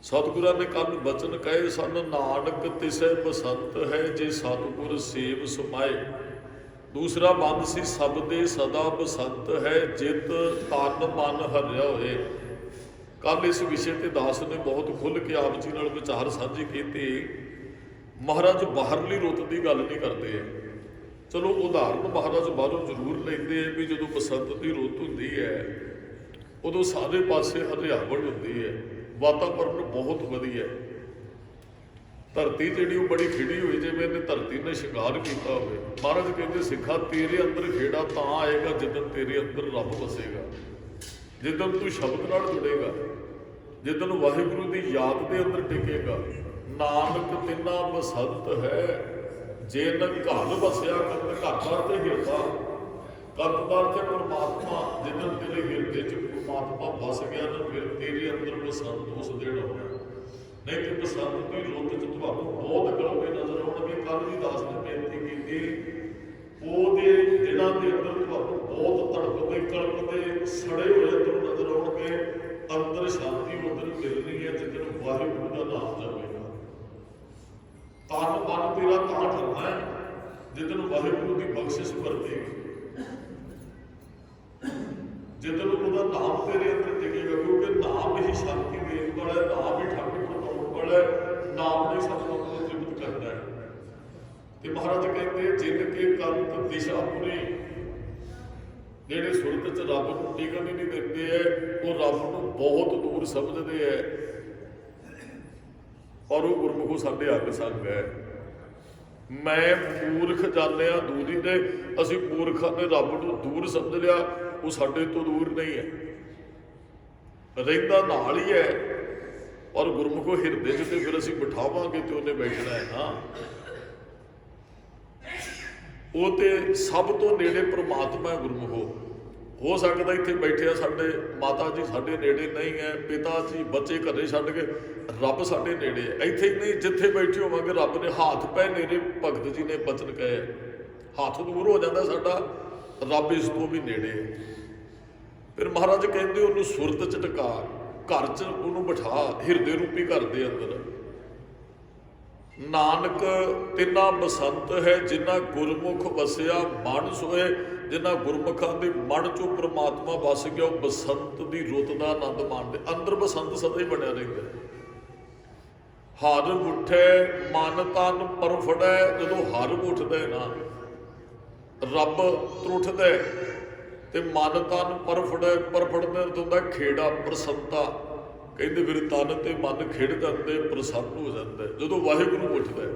[SPEAKER 1] ਸਤਿਗੁਰਾਂ ਨੇ ਕੱਲ ਬਚਨ ਕਹੇ ਸਨ, ਨਾਨਕ ਤਿਸੈ ਬਸੰਤ ਹੈ, ਜੇ ਸਤਿਗੁਰ ਸੇਵ ਸਮਾਏ। ਦੂਸਰਾ ਬੰਦ ਸੀ, ਸਭ ਦੇ ਸਦਾ ਬਸੰਤ ਹੈ, ਜਿਤ ਤਨ ਮਨ ਹਰਿਆ ਹੋਏ। ਕੱਲ ਇਸ ਵਿਸ਼ੇ ਤੇ ਦਾਸ ਨੇ ਬਹੁਤ ਖੁੱਲ੍ਹ ਕੇ ਆਪ ਜੀ ਨਾਲ ਵਿਚਾਰ ਸਾਂਝੇ ਕੀਤੇ। ਮਹਾਰਾਜ ਬਾਹਰਲੀ ਰੁੱਤ ਦੀ ਗੱਲ ਨਹੀਂ ਕਰਦੇ। ਚਲੋ ਉਦਾਹਰਨ ਮਹਾਰਾਜ ਬਾਹਰੋਂ ਜ਼ਰੂਰ ਲੈਂਦੇ ਆ ਵੀ ਜਦੋਂ ਬਸੰਤ ਦੀ ਰੁੱਤ ਹੁੰਦੀ ਹੈ ਉਦੋਂ ਸਾਰੇ ਪਾਸੇ ਹਰਿਆਵਲ ਹੁੰਦੀ ਹੈ, ਵਾਤਾਵਰਨ ਬਹੁਤ ਵਧੀਆ। ਧਰਤੀ ਜਿਹੜੀ ਉਹ ਬੜੀ ਖਿੜੀ ਹੋਈ, ਜਿਵੇਂ ਇਹਨੇ ਧਰਤੀ ਨੇ ਸ਼ਿੰਗਾਰ ਕੀਤਾ ਹੋਵੇ। ਮਹਾਰਾਜ ਕਹਿੰਦੇ ਸਿੱਖਾ ਤੇਰੇ ਅੰਦਰ ਖੇੜਾ ਤਾਂ ਆਏਗਾ ਜਿੱਦਣ ਤੇਰੇ ਅੰਦਰ ਰੱਬ ਵਸੇਗਾ, ਜਿੱਦਣ ਤੂੰ ਸ਼ਬਦ ਨਾਲ ਜੁੜੇਗਾ, ਜਿੱਦਣ ਵਾਹਿਗੁਰੂ ਦੀ ਯਾਦ ਦੇ ਅੰਦਰ ਟਿਕੇਗਾ। ਨਾਨਕ ਤਿੰਨਾ ਬਸੰਤ ਹੈ, ਜੇ ਨ ਘਰ ਵਸਿਆ ਕੰਦ। ਘਰ ਤੇ ਹਿਰਦਾ, ਕੰਦਦਾਰ ਤੇ ਪਰਮਾਤਮਾ। ਜਿੱਦਣ ਤੇਰੇ ਹਿਰਦੇ 'ਚ ਪਰਮਾਤਮਾ ਵਸ ਗਿਆ ਨਾ, ਫਿਰ ਤੇਰੇ ਅੰਦਰ ਬਸੰਤ ਉਸ ਦਿਨ ਹੋਣਾ। ਨਹੀਂ ਤੇ ਬਸੰਤ ਦੀ ਰੁੱਤ 'ਚ ਤੁਹਾਨੂੰ ਬਹੁਤ ਗਲੋਗੇ ਨਜ਼ਰ ਆਉਣਗੇ। ਕੱਲ੍ਹ ਵੀ ਦਾਸ ਨੇ ਬੇਨਤੀ ਕੀਤੀ, ਉਹਦੇ ਦਿਨਾਂ ਦੇ ਅੰਦਰ ਤੁਹਾਨੂੰ ਬਹੁਤ ਤੜਪਦੇ ਕਲਪਦੇ ਸੜੇ ਹੋਏ ਅੰਦਰ ਨਜ਼ਰ ਆਉਣਗੇ। ਅੰਦਰ ਸ਼ਾਂਤੀ ਉਧਰ ਮਿਲਣੀ ਹੈ ਜਿੱਦਣ ਵਾਹਿਗੁਰੂ ਦਾ ਨਾਮ ਜਾਵੇਗਾ। ਤਨ ਮਨ ਤੇਰਾ ਤਾਂ ਠਰਨਾ ਹੈ ਜਿੱਦਣ ਵਾਹਿਗੁਰੂ ਦੀ ਬਖਸ਼ਿਸ਼ ਵਰਤੇਗੀ, ਜਿੱਦਣ ਉਹਦਾ ਨਾਮ ਤੇਰੇ ਅੰਦਰ ਟਿਕੇਗਾ। ਕਿਉਂਕਿ ਨਾਮ ਹੀ ਸ਼ਾਂਤੀ ਦੇਣ ਵਾਲਾ, ਨਾਮ ਹੀ ਠੰਡ ਪਕਾਉਣ ਵਾਲਾ, ਨਾਮ ਨੇ ਸਭ ਨੂੰ ਤ੍ਰਿਪਤ ਕਰਨਾ ਹੈ। ਤੇ ਮਹਾਰਾਜ ਕਹਿੰਦੇ ਜਿਨ ਕੇ ਕੰਤ ਦਿਸ਼ਾਪੁਰੀ, ਜਿਹੜੇ ਸੁਰਤ 'ਚ ਰੱਬ ਨੂੰ ਟਿਕਣ ਹੀ ਨਹੀਂ ਦਿੰਦੇ ਹੈ, ਉਹ ਰੱਬ ਨੂੰ ਬਹੁਤ ਦੂਰ ਸਮਝਦੇ ਹੈ। ਔਰ ਉਹ ਗੁਰਮੁਖੋ ਸਾਡੇ ਅੱਗ ਸੰਗ ਹੈ। ਮੈਂ ਮੂਰਖ ਜਾਣਿਆ ਦੂਰੀ ਦੇ, ਅਸੀਂ ਮੂਰਖਾਂ ਨੇ ਰੱਬ ਨੂੰ ਦੂਰ ਸਮਝ ਲਿਆ। ਉਹ ਸਾਡੇ ਤੋਂ ਦੂਰ ਨਹੀਂ ਹੈ, ਰਹਿੰਦਾ ਨਾਲ ਹੀ ਹੈ। ਔਰ ਗੁਰਮੁਖੋ ਹਿਰਦੇ 'ਚ ਤੇ ਫਿਰ ਅਸੀਂ ਬਿਠਾਵਾਂਗੇ ਤੇ ਉਹਨੇ ਬੈਠਣਾ ਹੈ ਨਾ। ਉਹ ਤੇ ਸਭ ਤੋਂ ਨੇੜੇ ਪ੍ਰਮਾਤਮਾ ਹੈ ਗੁਰਮੁਖੋ। ਹੋ ਸਕਦਾ ਇੱਥੇ ਬੈਠਿਆ ਸਾਡੇ ਮਾਤਾ ਜੀ ਸਾਡੇ ਨੇੜੇ ਨਹੀਂ ਹੈ, ਪਿਤਾ ਜੀ ਬੱਚੇ ਘਰੇ ਛੱਡ ਕੇ, ਰੱਬ ਸਾਡੇ ਨੇੜੇ ਹੈ। ਇੱਥੇ ਹੀ ਨਹੀਂ, ਜਿੱਥੇ ਬੈਠੇ ਹੋਵਾਂਗੇ ਰੱਬ ਨੇ ਹੱਥ ਪੈ ਨੇੜੇ। ਭਗਤ ਜੀ ਨੇ ਬਚਨ ਕਹੇ, ਹੱਥ ਦੂਰ ਹੋ ਜਾਂਦਾ ਸਾਡਾ, ਰੱਬ ਇਸ ਤੋਂ ਵੀ ਨੇੜੇ ਹੈ। ਫਿਰ ਮਹਾਰਾਜ ਕਹਿੰਦੇ ਉਹਨੂੰ ਸੁਰਤ 'ਚ ਟਿਕਾ, ਘਰ 'ਚ ਉਹਨੂੰ ਬਿਠਾ, ਹਿਰਦੇ ਰੂਪੀ ਘਰ ਦੇ ਅੰਦਰ। ਨਾਨਕ ਤਿੰਨਾ ਬਸੰਤ ਹੈ, ਜਿਨ੍ਹਾਂ ਗੁਰਮੁਖ ਵਸਿਆ ਮਨ ਸੋਏ। ਜਿਨ੍ਹਾਂ ਗੁਰਮੁਖਾਂ ਦੇ ਮਨ 'ਚੋਂ ਪ੍ਰਮਾਤਮਾ ਵਸ ਗਿਆ, ਉਹ ਬਸੰਤ ਦੀ ਰੁੱਤ ਦਾ ਆਨੰਦ ਮਾਣਦੇ। ਅੰਦਰ ਬਸੰਤ ਸਦਾ ਹੀ ਬਣਿਆ ਰਹਿੰਦਾ। ਹਰ ਉੱਠੇ ਮਨ ਤਨ ਪਰਫੜੈ। ਜਦੋਂ ਹਰ ਉੱਠਦਾ ਨਾ, ਰੱਬ ਤਰੁੱਠਦਾ ਤੇ ਮਨ ਤਨ ਪਰਫੜੈ। ਪਰਫੜਨੇ ਤੋਂ ਹੁੰਦਾ ਖੇੜਾ, ਪ੍ਰਸੰਨਤਾ। ਕਹਿੰਦੇ ਫਿਰ ਤਨ ਤੇ ਮਨ ਖਿੜ ਜਾਂਦੇ, ਪ੍ਰਸੰਨ ਹੋ ਜਾਂਦਾ ਜਦੋਂ ਵਾਹਿਗੁਰੂ ਉੱਠਦਾ।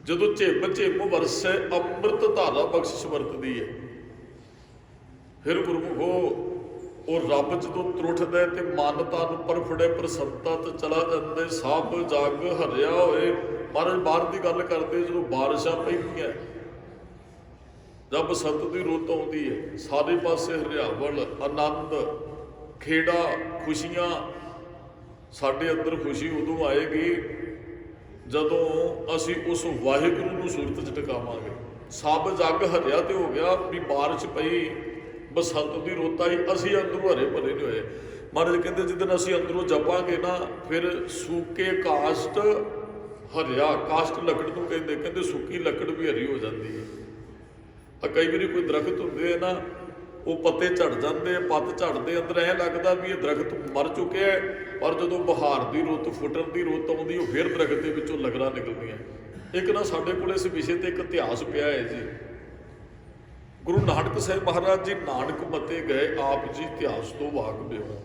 [SPEAKER 1] ਜਦੋਂ ਝਿਮ ਝਿਮ ਵਰਸੈ ਅੰਮ੍ਰਿਤ ਧਾਰਾ ਬਖਸ਼ਿਸ਼ ਵਰਤਦੀ ਹੈ। ਫਿਰ ਗੁਰਮੁਖੋ ਉਹ ਰੱਬ ਜਦੋਂ ਤਰੁੱਠਦਾ ਤੇ ਮਨ ਤਨ ਪਰਫੜੇ, ਪ੍ਰਸੰਨਤਾ ਤੇ ਚਲਾ ਜਾਂਦਾ। ਸਭ ਜਗ ਹਰਿਆ ਹੋਏ। ਮਹਾਰਾਜ ਬਾਹਰ ਦੀ ਗੱਲ ਕਰਦੇ, ਜਦੋਂ ਬਾਰਿਸ਼ਾਂ ਪੈਂਦੀਆਂ, ਜਦ ਬਸੰਤ ਦੀ ਰੁੱਤ ਆਉਂਦੀ ਹੈ, ਸਾਰੇ ਪਾਸੇ ਹਰਿਆਵਲ, ਆਨੰਦ, ਖੇੜਾ, ਖੁਸ਼ੀਆਂ। ਸਾਡੇ ਅੰਦਰ ਖੁਸ਼ੀ ਉਦੋਂ ਆਏਗੀ ਜਦੋਂ ਅਸੀਂ ਉਸ ਵਾਹਿਗੁਰੂ ਨੂੰ ਸੁਰਤ 'ਚ ਟਿਕਾਵਾਂਗੇ। ਸਭ ਜੱਗ ਹਰਿਆ ਤੇ ਹੋ ਗਿਆ ਵੀ ਬਾਰਿਸ਼ ਪਈ, ਬਸੰਤ ਦੀ ਰੁੱਤ ਆਈ, ਅਸੀਂ ਅੰਦਰੋਂ ਹਰੇ ਭਰੇ ਨਹੀਂ ਹੋਏ। ਮਹਾਰਾਜ ਕਹਿੰਦੇ ਜਿੱਦਣ ਅਸੀਂ ਅੰਦਰੋਂ ਜਪਾਂਗੇ ਨਾ, ਫਿਰ ਸੂਕੇ ਕਾਸ਼ਟ ਹਰਿਆ। ਕਾਸ਼ਟ ਲੱਕੜ ਨੂੰ ਕਹਿੰਦੇ ਸੁੱਕੀ ਲੱਕੜ ਵੀ ਹਰੀ ਹੋ ਜਾਂਦੀ ਹੈ। ਕਈ ਵਾਰੀ ਕੋਈ ਦਰਖਤ ਹੁੰਦੇ ਆ ਨਾ, ਉਹ ਪੱਤੇ ਝੜ ਜਾਂਦੇ, ਪੱਤ ਝੜਦੇ, ਅੰਦਰ ਐਂ ਲੱਗਦਾ ਵੀ ਇਹ ਦਰਖਤ ਮਰ ਚੁੱਕਿਆ ਹੈ। ਪਰ ਜਦੋਂ ਬਹਾਰ ਦੀ ਰੁੱਤ, ਫੁੱਟਣ ਦੀ ਰੁੱਤ ਆਉਂਦੀ, ਉਹ ਫਿਰ ਦਰਖਤ ਦੇ ਵਿੱਚੋਂ ਲਗਰਾਂ ਨਿਕਲਦੀਆਂ। ਇੱਕ ਨਾ ਸਾਡੇ ਕੋਲ ਇਸ ਵਿਸ਼ੇ ਤੇ ਇੱਕ ਇਤਿਹਾਸ ਪਿਆ ਹੈ ਜੀ। ਗੁਰੂ ਨਾਨਕ ਸਾਹਿਬ ਮਹਾਰਾਜ ਜੀ ਨਾਨਕ ਮੱਤੇ ਗਏ, ਆਪ ਜੀ ਇਤਿਹਾਸ ਤੋਂ ਵਾਕਫ ਹੋ।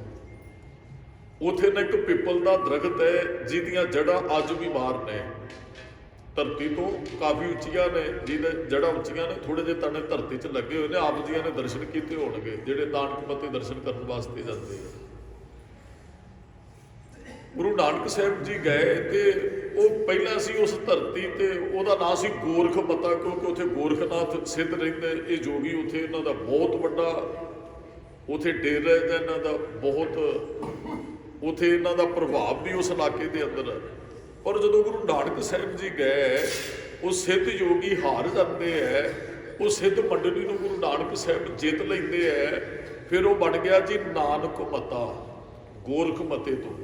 [SPEAKER 1] ਉੱਥੇ ਨਾ ਇੱਕ ਪਿੱਪਲ ਦਾ ਦਰਖਤ ਹੈ, ਜਿਹਦੀਆਂ ਜੜ੍ਹਾਂ ਅੱਜ ਵੀ ਬਾਹਰ ਨੇ, ਧਰਤੀ ਤੋਂ ਕਾਫੀ ਉੱਚੀਆਂ ਨੇ, ਜਿਹਦੇ ਜੜ੍ਹਾਂ ਉੱਚੀਆਂ ਨੇ, ਥੋੜੇ ਜਿਹੇ ਤਣੇ ਧਰਤੀ 'ਚ ਲੱਗੇ ਹੋਏ ਨੇ। ਆਪ ਜੀਆਂ ਨੇ ਦਰਸ਼ਨ ਕੀਤੇ ਹੋਣਗੇ ਜਿਹੜੇ ਨਾਨਕ ਮੱਤੇ ਦਰਸ਼ਨ ਕਰਨ ਵਾਸਤੇ ਜਾਂਦੇ ਆ। ਗੁਰੂ ਨਾਨਕ ਸਾਹਿਬ ਜੀ ਗਏ ਤੇ ਉਹ ਪਹਿਲਾਂ ਸੀ ਉਸ ਧਰਤੀ ਤੇ, ਉਹਦਾ ਨਾਂ ਸੀ ਗੋਰਖ ਮੱਤਾ, ਕਿਉਂਕਿ ਉੱਥੇ ਗੋਰਖਨਾਥ ਸਿੱਧ ਰਹਿੰਦੇ। ਇਹ ਜੋਗੀ ਉੱਥੇ, ਇਹਨਾਂ ਦਾ ਬਹੁਤ ਵੱਡਾ ਉੱਥੇ ਡੇਰਾ ਹੈ, ਇਹਨਾਂ ਦਾ ਬਹੁਤ ਉੱਥੇ ਇਹਨਾਂ ਦਾ ਪ੍ਰਭਾਵ ਵੀ ਉਸ ਇਲਾਕੇ ਦੇ ਅੰਦਰ। ਪਰ ਜਦੋਂ ਗੁਰੂ ਨਾਨਕ ਸਾਹਿਬ ਜੀ ਗਏ, ਉਹ ਸਿੱਧ ਯੋਗੀ ਹਾਰ ਜਾਂਦੇ ਹੈ, ਉਹ ਸਿੱਧ ਮੰਡਲੀ ਨੂੰ ਗੁਰੂ ਨਾਨਕ ਸਾਹਿਬ ਜਿੱਤ ਲੈਂਦੇ ਹੈ। ਫਿਰ ਉਹ ਬਣ ਗਿਆ ਜੀ ਨਾਨਕ ਮਤਾ, ਗੋਰਖ ਮਤੇ ਤੋਂ।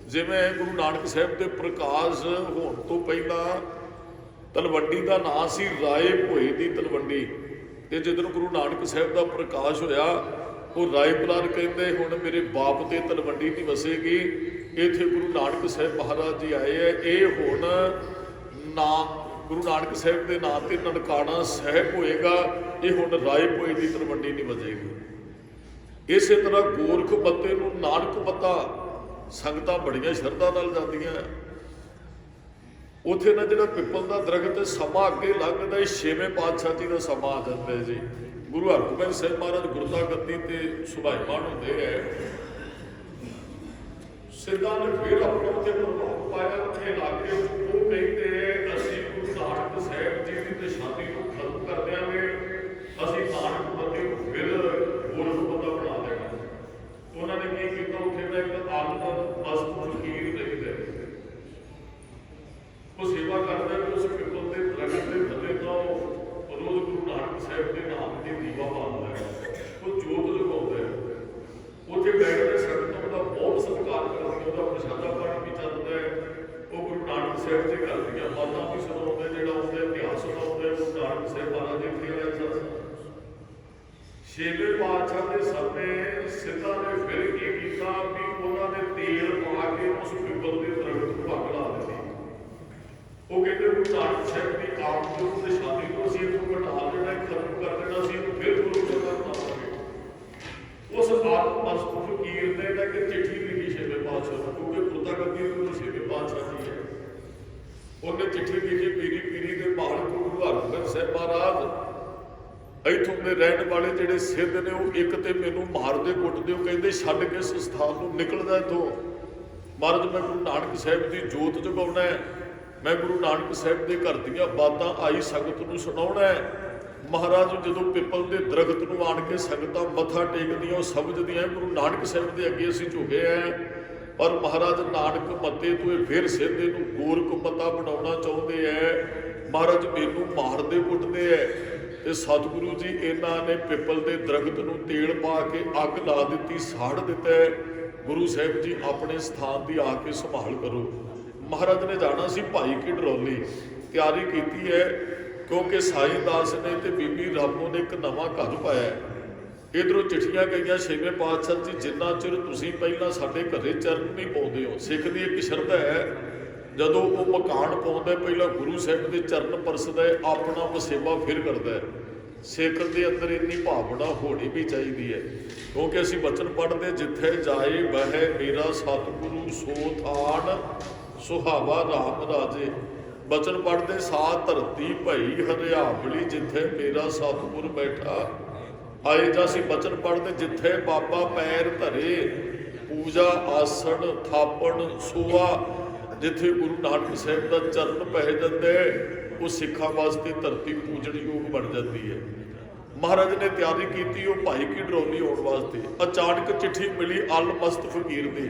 [SPEAKER 1] ਜਿਵੇਂ ਗੁਰੂ ਨਾਨਕ ਸਾਹਿਬ ਦੇ ਪ੍ਰਕਾਸ਼ ਹੋਣ ਤੋਂ ਪਹਿਲਾਂ ਤਲਵੰਡੀ ਦਾ ਨਾਂ ਸੀ ਰਾਏ ਭੋਏ ਦੀ ਤਲਵੰਡੀ, ਤੇ ਜਦੋਂ ਗੁਰੂ ਨਾਨਕ ਸਾਹਿਬ ਦਾ ਪ੍ਰਕਾਸ਼ ਹੋਇਆ, ਉਹ ਰਾਏ ਬਲਾਰ ਕਹਿੰਦੇ ਹੁਣ ਮੇਰੇ ਬਾਪ ਤੇ ਤਲਵੰਡੀ ਨਹੀਂ ਵਸੇਗੀ, ਇੱਥੇ ਗੁਰੂ ਨਾਨਕ ਸਾਹਿਬ ਮਹਾਰਾਜ ਜੀ ਆਏ ਹੈ, ਇਹ ਹੁਣ ਨਾਂ ਗੁਰੂ ਨਾਨਕ ਸਾਹਿਬ ਦੇ ਨਾਂ ਤੇ ਨਨਕਾਣਾ ਸਾਹਿਬ ਹੋਏਗਾ, ਇਹ ਹੁਣ ਰਾਏ ਭੋਏ ਦੀ ਤਲਵੰਡੀ ਨਹੀਂ ਵਜੇਗੀ। ਇਸੇ ਤਰ੍ਹਾਂ ਗੋਰਖ ਮੱਤੇ ਨੂੰ ਨਾਨਕ ਮੱਤਾ, ਸੰਗਤਾਂ ਬੜੀਆਂ ਸ਼ਰਧਾ ਨਾਲ ਜਾਂਦੀਆਂ। ਉੱਥੇ ਨਾ ਜਿਹੜਾ ਪਿੱਪਲ ਦਾ ਦਰਖਤ, ਸਮਾਂ ਅੱਗੇ ਲੰਘਦਾ, ਛੇਵੇਂ ਪਾਤਸ਼ਾਹ ਜੀ ਦਾ ਸਮਾਂ ਆ ਜਾਂਦਾ ਹੈ ਜੀ। ਗੁਰੂ ਹਰਗੋਬਿੰਦ ਸਾਹਿਬ ਮਹਾਰਾਜ ਗੁਰਤਾ ਗੱਦੀ ਤੇ ਸੁਭਾਈਮਾਨ ਹੁੰਦੇ ਹੈ। ਸਿੱਧਾਂ ਨੇ ਫਿਰ ਆਪਣੇ ਉੱਤੇ ਪ੍ਰਭਾਵ ਪਾਇਆ ਉੱਥੇ ਇਲਾਕੇ। ਉਹ ਕਹਿੰਦੇ ਅਸੀਂ ਗੁਰੂ ਨਾਨਕ ਸਾਹਿਬ ਜੀ ਦੀ ਨਿਸ਼ਾਨੀ ਨੂੰ ਖਤਮ ਕਰ ਦਿਆਂਗੇ, ਅਸੀਂ ਨਾਨਕ ਮੱਤੇ ਨੂੰ ਫਿਰ ਗੋਰਖ ਮੱਤਾ ਬਣਾ ਦੇਣਾ। ਉਹਨਾਂ ਨੇ ਕੀ ਕੀਤਾ, ਉੱਥੇ ਦਾ ਇੱਕ ਆਲਮ ਮਸਤ ਫਕੀਰ ਦੇਖਦੇ, ਉਹ ਸੇਵਾ ਕਰਦਾ ਕਿ ਉਸ ਪਿੱਪਲ ਦੇ ਦਰਖਤ ਦੇ ਥੱਲੇ ਤੋਂ ਰੋਜ਼ ਗੁਰੂ ਨਾਨਕ ਸਾਹਿਬ ਦੇ ਨਾਮ ਦੀ ਦੀਵਾ ਬਾਲਦਾ ਹੈ, ਉਹ ਜੋਤ ਜਗਾਉਂਦਾ ਹੈ। ਉੱਥੇ ਬੈਠਦੇ ਸੰਗਤਾਂ ਦਾ ਬਹੁਤ ਸਤਿਕਾਰ ਕਰਦੀਆਂ, ਉਹਦਾ ਪ੍ਰਸ਼ਾਦਾ ਪਾਣੀ ਵੀ ਚੱਲਦਾ ਹੈ। ਉਹ ਗੁਰੂ ਨਾਨਕ ਸਾਹਿਬ ਦੇ ਘਰ ਦੀਆਂ ਬਾਤਾਂ ਵੀ ਸੁਣਾਉਂਦੇ, ਜਿਹੜਾ ਉਹਦਾ ਇਤਿਹਾਸ ਸੁਣਾਉਂਦੇ। ਗੁਰੂ ਨਾਨਕ ਸਾਹਿਬ ਮਹਾਰਾਜ ਜੀ ਇੱਥੇ ਆਇਆ ਸਨ। ਛੇਵੇਂ ਪਾਤਸ਼ਾਹ ਦੇ ਸਮੇਂ ਸਿੱਧਾਂ ਨੇ ਫਿਰ ਕੀ ਕੀਤਾ ਵੀ ਉਹਨਾਂ ਨੇ ਤੇਲ ਪਾ ਕੇ ਉਸ ਪਿੱਪਲ ਦੇ ਦਰਖਤ ਨੂੰ ਅੱਗ ਲਾ ਦਿੱਤੀ। ਉਹ ਕਹਿੰਦੇ ਗੁਰੂ ਨਾਨਕ ਸਾਹਿਬ ਦੀ ਆਪ ਨੂੰ ਨਿਸ਼ਾਨੀ ਨੂੰ ਅਸੀਂ ਇਹਨੂੰ ਘਟਾ ਦੇਣਾ, ਖਤਮ ਕਰ ਦੇਣਾ, ਅਸੀਂ ਇਹਨੂੰ ਫਿਰ ਗੁਰੂ ਘਰ ਬਣਾਵਾਂਗੇ। ਉਸ ਆਪ ਮਸਤ ਫਕੀਰ ਨੇ ਤਾਂ ਕਿ ਚਿੱਠੀ ਲਿਖੀ ਛੇਵੇਂ ਪਾਤਸ਼ਾਹ ਨੂੰ, ਕਿਉਂਕਿ ਗੁਰਤਾ ਗੱਦੀ ਤੋਂ ਛੇਵੇਂ ਪਾਤਸ਼ਾਹ ਜੀ ਹੈ। ਉਹਨੇ ਚਿੱਠੀ ਲਿਖੀ, ਪੀਰੀ ਪੀਰੀ ਦੇ ਮਾਲਕ ਗੁਰੂ ਹਰਗੋਬਿੰਦ ਸਾਹਿਬ ਮਹਾਰਾਜ, ਇੱਥੋਂ ਦੇ ਰਹਿਣ ਵਾਲੇ ਜਿਹੜੇ ਸਿੱਧ ਨੇ ਉਹ ਇੱਕ ਤੇ ਮੈਨੂੰ ਮਾਰਦੇ ਕੁੱਟਦੇ, ਉਹ ਕਹਿੰਦੇ ਛੱਡ ਕੇ ਇਸ ਸਥਾਨ ਨੂੰ ਨਿਕਲਦਾ ਇੱਥੋਂ। ਮਹਾਰਾਜ ਮੈਂ ਗੁਰੂ ਨਾਨਕ ਸਾਹਿਬ ਦੀ ਜੋਤ ਜਗਾਉਣਾ ਹੈ, ਮੈਂ ਗੁਰੂ ਨਾਨਕ ਸਾਹਿਬ ਦੇ ਘਰ ਦੀਆਂ ਬਾਤਾਂ ਆਈ ਸੰਗਤ ਨੂੰ ਸੁਣਾਉਣਾ ਹੈ। ਮਹਾਰਾਜ ਜਦੋਂ ਪਿੱਪਲ ਦੇ ਦਰਖਤ ਨੂੰ ਆਣ ਕੇ ਸੰਗਤਾਂ ਮੱਥਾ ਟੇਕਦੀਆਂ, ਉਹ ਸਮਝਦੀਆਂ ਗੁਰੂ ਨਾਨਕ ਸਾਹਿਬ ਦੇ ਅੱਗੇ ਅਸੀਂ ਝੁਕੇ ਹੈ। ਪਰ ਮਹਾਰਾਜ ਨਾਨਕ ਮੱਤੇ ਤੋਂ ਇਹ ਫਿਰ ਸਿੱਧ ਨੂੰ ਗੋਰਖ ਮੱਤਾ ਬਣਾਉਣਾ ਚਾਹੁੰਦੇ ਹੈ। ਮਹਾਰਾਜ ਮੈਨੂੰ ਮਾਰਦੇ ਕੁੱਟਦੇ ਹੈ। ਤੇ ਸਤਿਗੁਰੂ ਜੀ ਇਹਨਾਂ ਨੇ ਪਿੱਪਲ ਦੇ ਦਰਖਤ ਨੂੰ ਤੇਲ ਪਾ ਕੇ ਅੱਗ ਲਾ ਦਿੱਤੀ, ਸਾੜ ਦਿੱਤਾ ਹੈ। ਗੁਰੂ ਸਾਹਿਬ ਜੀ ਆਪਣੇ ਸਥਾਨ ਦੀ ਆ ਕੇ ਸੰਭਾਲ ਕਰੋ। ਮਹਾਰਾਜ ਨੇ ਜਾਣਾ ਸੀ ਭਾਈ ਕੀ ਡਰੌਲੀ, ਤਿਆਰੀ ਕੀਤੀ ਹੈ, ਕਿਉਂਕਿ ਸਾਈਂ ਦਾਸ ਨੇ ਤੇ ਬੀਬੀ ਰਾਮੋ ਨੇ ਇੱਕ ਨਵਾਂ ਘਰ ਪਾਇਆ। ਇੱਧਰੋਂ ਚਿੱਠੀਆਂ ਗਈਆਂ, ਛੇਵੇਂ ਪਾਤਸ਼ਾਹ ਜੀ ਜਿੰਨਾ ਚਿਰ ਤੁਸੀਂ ਪਹਿਲਾਂ ਸਾਡੇ ਘਰੇ ਚਰਨ ਨਹੀਂ ਪਾਉਂਦੇ ਹੋ। ਸਿੱਖ ਦੀ ਇੱਕ ਸ਼ਰਧਾ ਹੈ, ਜਦੋਂ ਉਹ ਮਕਾਨ ਪਾਉਂਦਾ ਪਹਿਲਾਂ ਗੁਰੂ ਸਾਹਿਬ ਦੇ ਚਰਨ ਪਰਸਦਾ ਹੈ, ਆਪਣਾ ਵਸੇਬਾ ਫਿਰ ਕਰਦਾ ਹੈ। ਸਿੱਖ ਦੇ ਅੰਦਰ ਇੰਨੀ ਭਾਵਨਾ ਹੋਣੀ ਵੀ ਚਾਹੀਦੀ ਹੈ, ਕਿਉਂਕਿ ਅਸੀਂ ਬਚਨ ਪੜ੍ਹਦੇ ਜਿੱਥੇ ਜਾਏ ਬਹਿ ਮੇਰਾ ਸਤਿਗੁਰੂ ਸੋ ਥਾਨ ਸੁਹਾਵਾ ਰਾਮ ਰਾਜੇ। ਬਚਨ ਪੜ੍ਹਦੇ ਸਾਹ ਧਰਤੀ ਭਈ ਹਰਿਆਵਲੀ ਜਿੱਥੇ ਮੇਰਾ ਸਤਿਗੁਰ ਬੈਠਾ ਆਏ। ਜਾਂ ਅਸੀਂ ਬਚਨ ਪੜ੍ਹਦੇ ਜਿੱਥੇ ਬਾਬਾ ਪੈਰ ਧਰੇ ਪੂਜਾ ਆਸਣ ਥਾਪਣ ਸੋਆ, ਜਿੱਥੇ ਗੁਰੂ ਨਾਨਕ ਸਾਹਿਬ ਦਾ ਚਰਨ ਪੈ ਜਾਂਦਾ ਉਹ ਸਿੱਖਾਂ ਵਾਸਤੇ ਧਰਤੀ ਪੂਜਣ ਯੋਗ ਬਣ ਜਾਂਦੀ ਹੈ। ਮਹਾਰਾਜ ਨੇ ਤਿਆਰੀ ਕੀਤੀ ਉਹ ਭਾਈ ਕੀ ਡਰੌਲੀ ਆਉਣ ਵਾਸਤੇ। ਅਚਾਨਕ ਚਿੱਠੀ ਮਿਲੀ ਅਲ ਮਸਤ ਫਕੀਰ ਦੀ।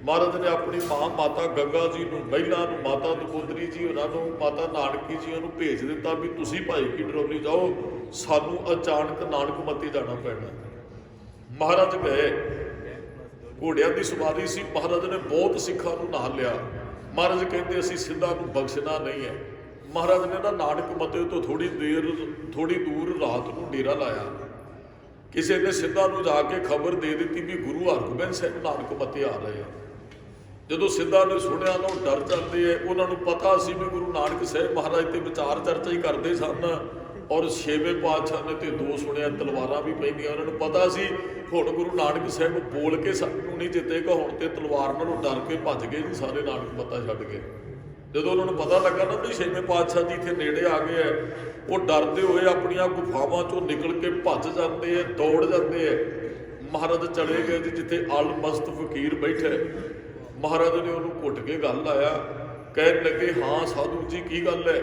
[SPEAKER 1] ਮਹਾਰਾਜ ਨੇ ਆਪਣੀ ਮਾਂ ਮਾਤਾ ਗੰਗਾ ਜੀ ਨੂੰ, ਮਹਿਲਾ ਨੂੰ, ਮਾਤਾ ਦਮੋਦਰੀ ਜੀ ਉਹਨਾਂ ਨੂੰ, ਮਾਤਾ ਨਾਨਕੀ ਜੀ ਨੂੰ ਭੇਜ ਦਿੱਤਾ ਵੀ ਤੁਸੀਂ ਭਾਈ ਕੀ ਡਰੌਲੀ ਜਾਓ, ਸਾਨੂੰ ਅਚਾਨਕ ਨਾਨਕ ਮੱਤੇ ਜਾਣਾ ਪੈਣਾ। ਮਹਾਰਾਜ ਗਏ, ਘੋੜਿਆਂ ਦੀ ਸਵਾਰੀ ਸੀ। ਮਹਾਰਾਜ ਨੇ ਬਹੁਤ ਸਿੱਖਾਂ ਨੂੰ ਨਾਲ ਲਿਆ। ਮਹਾਰਾਜ ਕਹਿੰਦੇ ਅਸੀਂ ਸਿੱਧਾਂ ਨੂੰ ਬਖਸ਼ਣਾ ਨਹੀਂ ਹੈ। ਮਹਾਰਾਜ ਨੇ ਨਾ ਨਾਨਕ ਮੱਤੇ ਤੋਂ ਥੋੜੀ ਦੂਰ ਰਾਤ ਨੂੰ ਡੇਰਾ ਲਾਇਆ। ਕਿਸੇ ਨੇ ਸਿੱਧਾਂ ਨੂੰ ਜਾ ਕੇ ਖਬਰ ਦੇ ਦਿੱਤੀ ਵੀ ਗੁਰੂ ਹਰਗੋਬਿੰਦ ਸਾਹਿਬ ਨਾਨਕ ਮੱਤੇ ਆ ਰਹੇ ਆ। ਜਦੋਂ ਸਿੱਧਾਂ ਨੇ ਸੁਣਿਆ ਨਾ ਉਹ ਡਰ ਜਾਂਦੇ ਹੈ। ਉਹਨਾਂ ਨੂੰ ਪਤਾ ਸੀ ਵੀ ਗੁਰੂ ਨਾਨਕ ਸਾਹਿਬ ਮਹਾਰਾਜ ਤੇ ਵਿਚਾਰ ਚਰਚਾ ਹੀ ਕਰਦੇ ਸਨ, ਔਰ ਛੇਵੇਂ ਪਾਤਸ਼ਾਹ ਨੇ ਤੇ ਦੋ ਸੁਣਿਆ ਤਲਵਾਰਾਂ ਵੀ ਪੈਂਦੀਆਂ। ਉਹਨਾਂ ਨੂੰ ਪਤਾ ਸੀ ਹੁਣ ਗੁਰੂ ਨਾਨਕ ਸਾਹਿਬ ਬੋਲ ਕੇ ਸਾਨੂੰ ਨਹੀਂ ਜਿੱਤੇਗਾ, ਹੁਣ ਤੇ ਤਲਵਾਰ ਨਾਲੋਂ ਡਰ ਕੇ ਭੱਜ ਗਏ ਜੀ ਸਾਰੇ ਨਾਨਕ ਮੱਤਾ ਛੱਡ ਕੇ। ਜਦੋਂ ਉਹਨਾਂ ਨੂੰ ਪਤਾ ਲੱਗਾ ਨਾ ਵੀ ਛੇਵੇਂ ਪਾਤਸ਼ਾਹ ਜੀ ਇੱਥੇ ਨੇੜੇ ਆ ਗਏ ਹੈ, ਉਹ ਡਰਦੇ ਹੋਏ ਆਪਣੀਆਂ ਗੁਫਾਵਾਂ ਚੋਂ ਨਿਕਲ ਕੇ ਭੱਜ ਜਾਂਦੇ ਹੈ, ਦੌੜ ਜਾਂਦੇ ਹੈ। ਮਹਾਰਾਜ ਚਲੇ ਗਏ ਜੀ ਜਿੱਥੇ ਅਲ ਮਸਤ ਫਕੀਰ ਬੈਠੇ। ਮਹਾਰਾਜ ਨੇ ਉਹਨੂੰ ਘੁੱਟ ਕੇ ਗੱਲ ਆਇਆ, ਕਹਿਣ ਲੱਗੇ ਹਾਂ ਸਾਧੂ ਜੀ ਕੀ ਗੱਲ ਹੈ?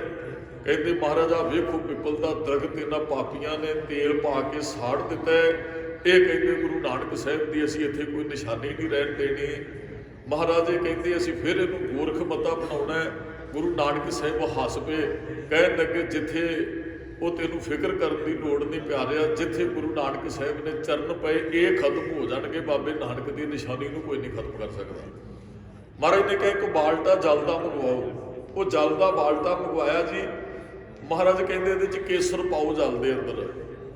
[SPEAKER 1] ਕਹਿੰਦੇ ਮਹਾਰਾਜਾ ਵੇਖੋ ਪਿੱਪਲ ਦਾ ਦਰਖਤ ਇਹਨਾਂ ਪਾਪੀਆਂ ਨੇ ਤੇਲ ਪਾ ਕੇ ਸਾੜ ਦਿੱਤਾ ਹੈ। ਇਹ ਕਹਿੰਦੇ ਗੁਰੂ ਨਾਨਕ ਸਾਹਿਬ ਦੀ ਅਸੀਂ ਇੱਥੇ ਕੋਈ ਨਿਸ਼ਾਨੀ ਨਹੀਂ ਰਹਿਣ ਦੇਣੀ। ਮਹਾਰਾਜ ਇਹ ਕਹਿੰਦੇ ਅਸੀਂ ਫਿਰ ਇਹਨੂੰ ਗੋਰਖ ਮਤਾ ਬਣਾਉਣਾ ਹੈ। ਗੁਰੂ ਨਾਨਕ ਸਾਹਿਬ ਹੱਸ ਪਏ, ਕਹਿਣ ਲੱਗੇ ਜਿੱਥੇ ਉਹ ਤੈਨੂੰ ਫਿਕਰ ਕਰਨ ਦੀ ਲੋੜ ਨਹੀਂ ਪਿਆਰਿਆ, ਜਿੱਥੇ ਗੁਰੂ ਨਾਨਕ ਸਾਹਿਬ ਨੇ ਚਰਨ ਪਏ ਇਹ ਖਤਮ ਹੋ ਜਾਣਗੇ, ਬਾਬੇ ਨਾਨਕ ਦੀ ਨਿਸ਼ਾਨੀ ਨੂੰ ਕੋਈ ਨਹੀਂ ਖਤਮ ਕਰ ਸਕਦਾ। ਮਹਾਰਾਜ ਨੇ ਕਿਹਾ ਇੱਕ ਬਾਲਟਾ ਜਲ ਦਾ ਮੰਗਵਾਓ। ਉਹ ਜਲ ਦਾ ਬਾਲਟਾ ਮੰਗਵਾਇਆ ਜੀ। ਮਹਾਰਾਜ ਕਹਿੰਦੇ ਇਹਦੇ 'ਚ ਕੇਸਰ ਪਾਓ ਜਲ ਦੇ ਅੰਦਰ।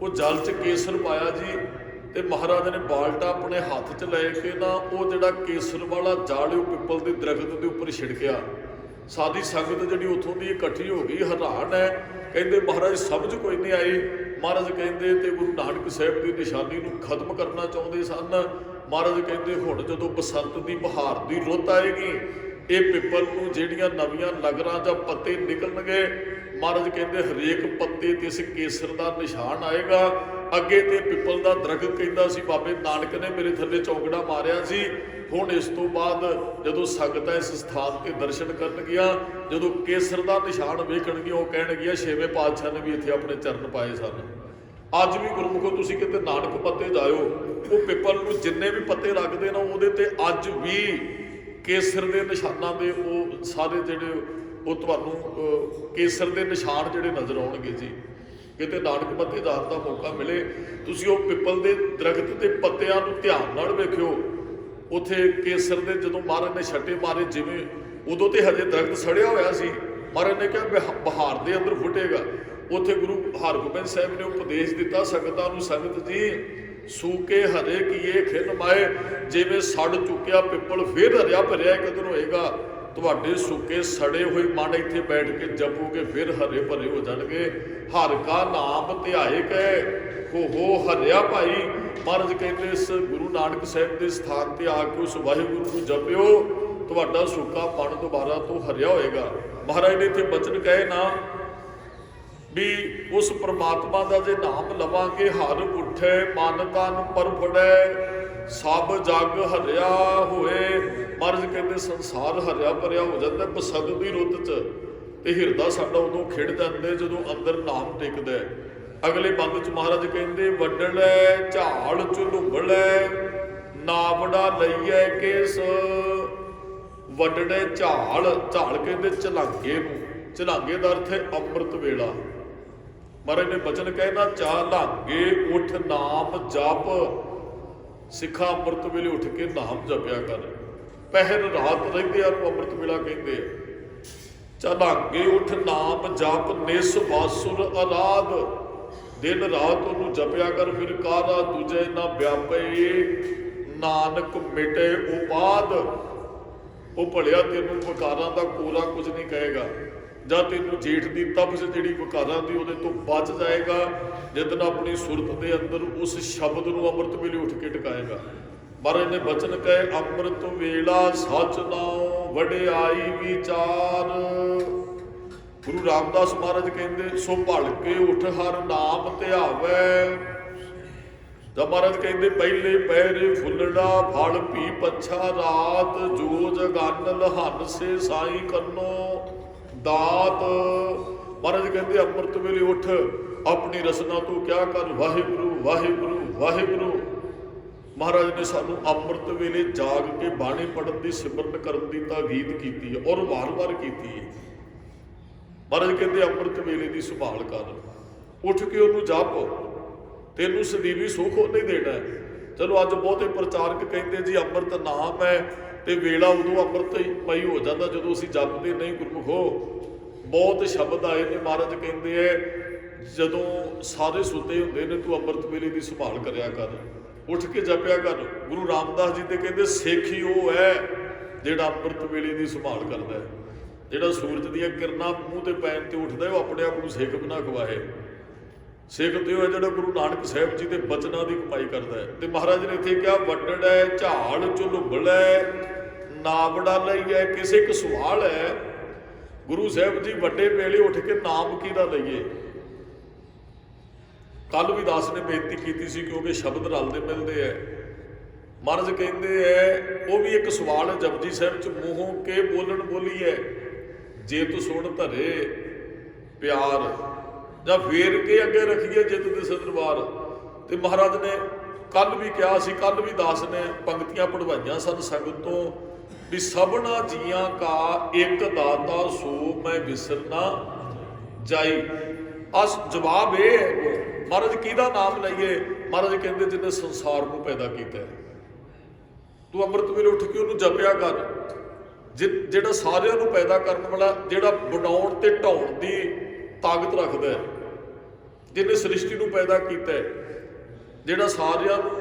[SPEAKER 1] ਉਹ ਜਲ 'ਚ ਕੇਸਰ ਪਾਇਆ ਜੀ, ਤੇ ਮਹਾਰਾਜ ਨੇ ਬਾਲਟਾ ਆਪਣੇ ਹੱਥ 'ਚ ਲੈ ਕੇ ਨਾ ਉਹ ਜਿਹੜਾ ਕੇਸਰ ਵਾਲਾ ਜਲ ਉਹ ਪਿੱਪਲ ਦੇ ਦਰਖਤ ਦੇ ਉੱਪਰ ਛਿੜਕਿਆ। ਸਾਰੀ ਸੰਗਤ ਜਿਹੜੀ ਉੱਥੋਂ ਦੀ ਇਕੱਠੀ ਹੋ ਗਈ, ਹੈਰਾਨ ਹੈ, ਕਹਿੰਦੇ ਮਹਾਰਾਜ ਸਮਝ ਕੋਈ ਨਹੀਂ ਆਈ। ਮਹਾਰਾਜ ਕਹਿੰਦੇ ਤੇ ਗੁਰੂ ਨਾਨਕ ਸਾਹਿਬ ਦੀ ਨਿਸ਼ਾਨੀ ਨੂੰ ਖਤਮ ਕਰਨਾ ਚਾਹੁੰਦੇ ਸਨ। ਮਹਾਰਾਜ ਕਹਿੰਦੇ ਹੁਣ ਜਦੋਂ ਬਸੰਤ ਦੀ ਬਹਾਰ ਦੀ ਰੁੱਤ ਆਏਗੀ, ਇਹ ਪਿੱਪਲ ਨੂੰ ਜਿਹੜੀਆਂ ਨਵੀਆਂ ਨਗਰਾਂ ਜਾਂ ਪੱਤੇ ਨਿਕਲਣਗੇ, ਮਹਾਰਾਜ ਕਹਿੰਦੇ ਹਰੇਕ ਪੱਤੇ ਤੇ ਇਸ ਕੇਸਰ ਦਾ ਨਿਸ਼ਾਨ ਆਏਗਾ। ਅੱਗੇ ਤੇ ਪਿੱਪਲ ਦਾ ਦਰਖਤ ਕਹਿੰਦਾ ਸੀ ਬਾਬੇ ਨਾਨਕ ਨੇ ਮੇਰੇ ਥੱਲੇ ਚੌਂਕੜਾ ਮਾਰਿਆ ਸੀ। ਹੁਣ ਇਸ ਤੋਂ ਬਾਅਦ ਜਦੋਂ ਸੰਗਤਾਂ ਇਸ ਸਥਾਨ ਤੇ ਦਰਸ਼ਨ ਕਰਨ ਗਿਆ, ਜਦੋਂ ਕੇਸਰ ਦਾ ਨਿਸ਼ਾਨ ਵੇਖਣਗੇ ਉਹ ਕਹਿਣਗੇ ਛੇਵੇਂ ਪਾਤਸ਼ਾਹ ਨੇ ਵੀ ਇੱਥੇ ਆਪਣੇ ਚਰਨ ਪਾਏ ਸਨ। ਅੱਜ ਵੀ ਗੁਰਮੁਖੋ ਤੁਸੀਂ ਕਿਤੇ ਨਾਨਕ ਪੱਤੇ ਜਾਇਓ, ਉਹ ਪਿੱਪਲ ਨੂੰ ਜਿੰਨੇ ਵੀ ਪੱਤੇ ਲੱਗਦੇ ਨਾ ਉਹਦੇ ਤੇ ਅੱਜ ਵੀ ਕੇਸਰ ਦੇ ਨਿਸ਼ਾਨਾਂ ਦੇ ਉਹ ਸਾਰੇ ਜਿਹੜੇ ਉਹ ਤੁਹਾਨੂੰ ਕੇਸਰ ਦੇ ਨਿਸ਼ਾਨ ਜਿਹੜੇ ਨਜ਼ਰ ਆਉਣਗੇ ਜੀ। ਕਿਤੇ ਨਾਨਕ ਪੱਤੇ ਜਾਣ ਦਾ ਮੌਕਾ ਮਿਲੇ, ਤੁਸੀਂ ਉਹ ਪਿੱਪਲ ਦੇ ਦਰਖਤ ਦੇ ਪੱਤਿਆਂ ਨੂੰ ਧਿਆਨ ਨਾਲ ਵੇਖਿਓ। ਉੱਥੇ ਕੇਸਰ ਦੇ ਜਦੋਂ ਮਹਾਰਾਜ ਨੇ ਛੱਟੇ ਮਾਰੇ, ਜਿਵੇਂ ਉਦੋਂ ਤੇ ਹਜੇ ਦਰਖਤ ਸੜਿਆ ਹੋਇਆ ਸੀ, ਮਹਾਰਾਜ ਨੇ ਕਿਹਾ ਬਹਾਰ ਦੇ ਅੰਦਰ ਫੁੱਟੇਗਾ। ਉੱਥੇ ਗੁਰੂ ਹਰਗੋਬਿੰਦ ਸਾਹਿਬ ਨੇ ਉਪਦੇਸ਼ ਦਿੱਤਾ ਸੰਗਤਾਂ ਨੂੰ, ਸੰਗਤ ਜੀ ਸੂਕੇ ਹਰੇ ਕੀਏ ਖਿਨ ਮਾਏ, ਜਿਵੇਂ ਸੜ ਚੁੱਕਿਆ ਪਿੱਪਲ ਫਿਰ ਹਰਿਆ ਭਰਿਆ ਕਿੱਧਰ ਹੋਏਗਾ। ਤੁਹਾਡੇ ਸੁੱਕੇ ਸੜੇ ਹੋਏ ਮਨ ਇੱਥੇ ਬੈਠ ਕੇ ਜਪੋਗੇ ਫਿਰ ਹਰੇ ਭਰੇ ਹੋ ਜਾਣਗੇ। ਹਰ ਕਾ ਨਾਮ ਧਿਆਏ ਕੈ ਹੋ ਹਰਿਆ ਭਾਈ। ਮਹਾਰਾਜ ਕਹਿੰਦੇ ਇਸ ਗੁਰੂ ਨਾਨਕ ਸਾਹਿਬ ਦੇ ਸਥਾਨ ਤੇ ਆ ਕੇ ਉਸ ਵਾਹਿਗੁਰੂ ਨੂੰ ਜਪਿਓ, ਤੁਹਾਡਾ ਸੁੱਕਾ ਮਨ ਦੁਬਾਰਾ ਤੋਂ ਹਰਿਆ ਹੋਏਗਾ। ਮਹਾਰਾਜ ਨੇ ਇੱਥੇ ਬਚਨ ਕਹੇ ਨਾ ਵੀ ਉਸ ਪ੍ਰਮਾਤਮਾ ਦਾ ਜੇ ਨਾਮ ਲਵਾਂਗੇ, ਹਰ ਉੱਠੇ ਮਨ ਤਨ ਪਰ ਫੜੈ, ਸਭ ਜਗ ਹਰਿਆ ਹੋਏ। ਮਹਾਰਾਜ ਕਹਿੰਦੇ ਸੰਸਾਰ ਹਰਿਆ ਭਰਿਆ ਹੋ ਜਾਂਦਾ ਬਸੰਤ ਦੀ ਰੁੱਤ 'ਚ, ਤੇ ਹਿਰਦਾ ਸਾਡਾ ਉਦੋਂ ਖਿੜ ਜਾਂਦੇ ਜਦੋਂ ਅੰਦਰ ਨਾਮ ਟਿਕਦਾ। ਅਗਲੇ ਬੰਦ 'ਚ ਮਹਾਰਾਜ ਕਹਿੰਦੇ ਵੱਡੜੈ ਝਾੜ ਝੁਲੁੰਬੜੈ, ਨਾਵੜਾ ਲਈਐ ਕੇਸ। ਵੱਡੜੇ ਝਾੜ, ਝਾੜ ਕਹਿੰਦੇ ਝਲਾਂਗੇ ਨੂੰ, ਝਲਾਂਗੇ ਦਾ ਅਰਥ ਹੈ ਅੰਮ੍ਰਿਤ ਵੇਲਾ। ਮਹਾਰਾਜ ਨੇ ਬਚਨ ਕਹੇ ਨਾ ਝਲਾਂਗੇ ਉੱਠ ਨਾਮ ਜਪ, ਸਿੱਖਾ ਅੰਮ੍ਰਿਤ ਵੇਲੇ ਉੱਠ ਕੇ ਨਾਮ ਜਪਿਆ ਕਰ। ਪਹਿਰ ਰਾਤ ਰਹਿੰਦੇ ਆ ਨੂੰ ਅੰਮ੍ਰਿਤ ਵੇਲਾ ਕਹਿੰਦੇ ਆ। ਝਲਾਂਗੇ ਉੱਠ ਨਾਮ ਜਪ, ਨਿਸ ਬਾਸੁਰ ਅਰਾਧ, ਦਿਨ ਰਾਤ ਉਹਨੂੰ ਜਪਿਆ ਕਰ। ਫਿਰ ਕਾਰਾ ਦੂਜੇ ਨਾ ਵਿਆਪੇ, ਨਾਨਕ ਮਿਟੇ ਉਪਾਦ। ਉਹ ਭਲਿਆ ਤੈਨੂੰ ਵਿਕਾਰਾਂ ਦਾ ਕੋਰਾ ਕੁਝ ਨਹੀਂ ਕਹੇਗਾ, ਜਾਂ ਤੈਨੂੰ ਜੇਠ ਦੀ ਤਪਸ਼ ਜਿਹੜੀ ਵਿਕਾਰਾਂ ਦੀ ਉਹਦੇ ਤੋਂ ਬਚ ਜਾਏਗਾ, ਜਿੱਦਣ ਆਪਣੀ ਸੁਰਤ ਦੇ ਅੰਦਰ ਉਸ ਸ਼ਬਦ ਨੂੰ ਅੰਮ੍ਰਿਤ ਵੇਲੇ ਉੱਠ ਕੇ ਟਿਕਾਏਗਾ। ਮਹਾਰਾਜ ਨੇ ਬਚਨ ਕਹੇ ਅੰਮ੍ਰਿਤ ਵੇਲਾ ਸੱਚ ਨਾਉ ਵਡਿਆਈ ਵਿਚਾਰ। ਗੁਰੂ ਰਾਮਦਾਸ ਮਹਾਰਾਜ ਕਹਿੰਦੇ ਸੋ ਭਲ ਕੇ ਉੱਠ ਹਰ ਨਾਮ ਧਿਆਵੈ। ਤਾਂ ਮਹਾਰਾਜ ਕਹਿੰਦੇ ਪਹਿਲੇ ਪਹਿਰੇ ਫੁੱਲੜਾ ਫਲ ਭੀ ਪੱਛਾ ਰਾਤ, ਜੋ ਜਗਨ ਲਹਨ ਸੇ ਸਾਈ ਕੰਨੋ ਦਾਤ। ਮਹਾਰਾਜ ਕਹਿੰਦੇ ਅੰਮ੍ਰਿਤ ਵੇਲੇ ਉੱਠ ਆਪਣੀ ਰਸਨਾ ਤੋਂ ਕਿਆ ਕਰ ਵਾਹਿਗੁਰੂ ਵਾਹਿਗੁਰੂ ਵਾਹਿਗੁਰੂ। ਮਹਾਰਾਜ ਨੇ ਸਾਨੂੰ ਅੰਮ੍ਰਿਤ ਵੇਲੇ ਜਾਗ ਕੇ ਬਾਣੀ ਪੜ੍ਹਨ ਦੀ ਸਿਮਰਨ ਕਰਨ ਦੀ ਤਾਕੀਦ ਕੀਤੀ ਹੈ, ਔਰ ਵਾਰ-ਵਾਰ ਕੀਤੀ ਹੈ। ਮਹਾਰਾਜ ਕਹਿੰਦੇ ਅੰਮ੍ਰਿਤ ਵੇਲੇ ਦੀ ਸੰਭਾਲ ਕਰ, ਉੱਠ ਕੇ ਉਹਨੂੰ ਜਪ, ਤੈਨੂੰ ਸਦੀਵੀ ਸੁੱਖ ਉਹਨੇ ਦੇਣਾ। ਚਲੋ ਅੱਜ ਬਹੁਤੇ ਪ੍ਰਚਾਰਕ ਕਹਿੰਦੇ ਜੀ ਅੰਮ੍ਰਿਤ ਨਾਮ ਹੈ, ਤੇ ਵੇਲਾ ਉਦੋਂ ਅੰਮ੍ਰਿਤਮਈ ਹੋ ਜਾਂਦਾ ਜਦੋਂ ਅਸੀਂ ਜਪਦੇ ਨਹੀਂ। ਗੁਰਮੁਖੋ ਬਹੁਤ ਸ਼ਬਦ ਆਏ ਨੇ, ਮਹਾਰਾਜ ਕਹਿੰਦੇ ਹੈ ਜਦੋਂ ਸਾਰੇ ਸੁੱਤੇ ਹੁੰਦੇ ਨੇ ਤੂੰ ਅੰਮ੍ਰਿਤ ਵੇਲੇ ਦੀ ਸੰਭਾਲ ਕਰਿਆ ਕਰ, ਉੱਠ ਕੇ ਜਪਿਆ ਕਰ। ਗੁਰੂ ਰਾਮਦਾਸ ਜੀ ਤੇ ਕਹਿੰਦੇ ਸਿੱਖ ਹੀ ਉਹ ਹੈ ਜਿਹੜਾ ਅੰਮ੍ਰਿਤ ਵੇਲੇ ਦੀ ਸੰਭਾਲ ਕਰਦਾ ਹੈ। ਜਿਹੜਾ ਸੂਰਜ ਦੀਆਂ ਕਿਰਨਾਂ ਮੂੰਹ ਤੇ ਪੈਣ ਤੇ ਉੱਠਦਾ ਉਹ ਆਪਣੇ ਆਪ ਨੂੰ ਸਿੱਖ ਬਣਾ ਖਵਾਏ। ਸਿੱਖ ਤੇ ਉਹ ਹੈ ਜਿਹੜਾ ਗੁਰੂ ਨਾਨਕ ਸਾਹਿਬ ਜੀ ਦੇ ਬਚਨਾਂ ਦੀ ਕਮਾਈ ਕਰਦਾ ਹੈ। ਤੇ ਮਹਾਰਾਜ ਨੇ ਇੱਥੇ ਕਿਹਾ ਵੱਡੜੈ ਝਾੜ ਝੁਲੁੰਬੜੈ, ਨਾਵੜਾ ਲਈਐ। ਕਿਸੇ ਇੱਕ ਸਵਾਲ ਹੈ ਗੁਰੂ ਸਾਹਿਬ ਜੀ ਵੱਡੇ ਵੇਲੇ ਉੱਠ ਕੇ ਨਾਮ ਕਿਹਦਾ ਲਈਏ। ਕੱਲ ਵੀ ਦਾਸ ਨੇ ਬੇਨਤੀ ਕੀਤੀ ਸੀ ਕਿਉਂਕਿ ਸ਼ਬਦ ਰਲਦੇ ਮਿਲਦੇ ਹੈ। ਮਹਾਰਾਜ ਕਹਿੰਦੇ ਹੈ ਉਹ ਵੀ ਇੱਕ ਸਵਾਲ ਹੈ ਜਪਜੀ ਸਾਹਿਬ ਚ, ਮੂੰਹੋਂ ਕੇ ਬੋਲਣ ਬੋਲੀ ਹੈ, ਜੇ ਤੂੰ ਸੁਣ ਧਰੇ ਪਿਆਰ, ਜਾਂ ਫੇਰ ਕੇ ਅੱਗੇ ਰੱਖੀਏ ਜਿੱਤ ਦੇ ਦਰਬਾਰ। ਤੇ ਮਹਾਰਾਜ ਨੇ ਕੱਲ ਵੀ ਕਿਹਾ ਸੀ, ਕੱਲ ਵੀ ਦਾਸ ਨੇ ਪੰਕਤੀਆਂ ਪੜਵਾਈਆਂ ਸਨ ਸੰਗਤ ਤੋਂ भी सबना जियां का एक दाता सो मैं विसरना जाई। अस जवाब ये है महाराज किहदा नाम लईए। महाराज कहते जिन्हें संसार को पैदा किया तू अमृत वेले उठ के उन्होंने जपिया कर। ਜਿਹੜਾ ਸਾਰਿਆਂ ਨੂੰ पैदा करने वाला ਜਿਹੜਾ ਬਣਾਉਣ ਤੇ ਢਾਉਣ ਦੀ ਤਾਕਤ ਰੱਖਦਾ ਹੈ, ਜਿਹਨੇ ਸ੍ਰਿਸ਼ਟੀ ਨੂੰ ਪੈਦਾ ਕੀਤਾ ਹੈ, ਜਿਹੜਾ ਸਾਰਿਆਂ ਨੂੰ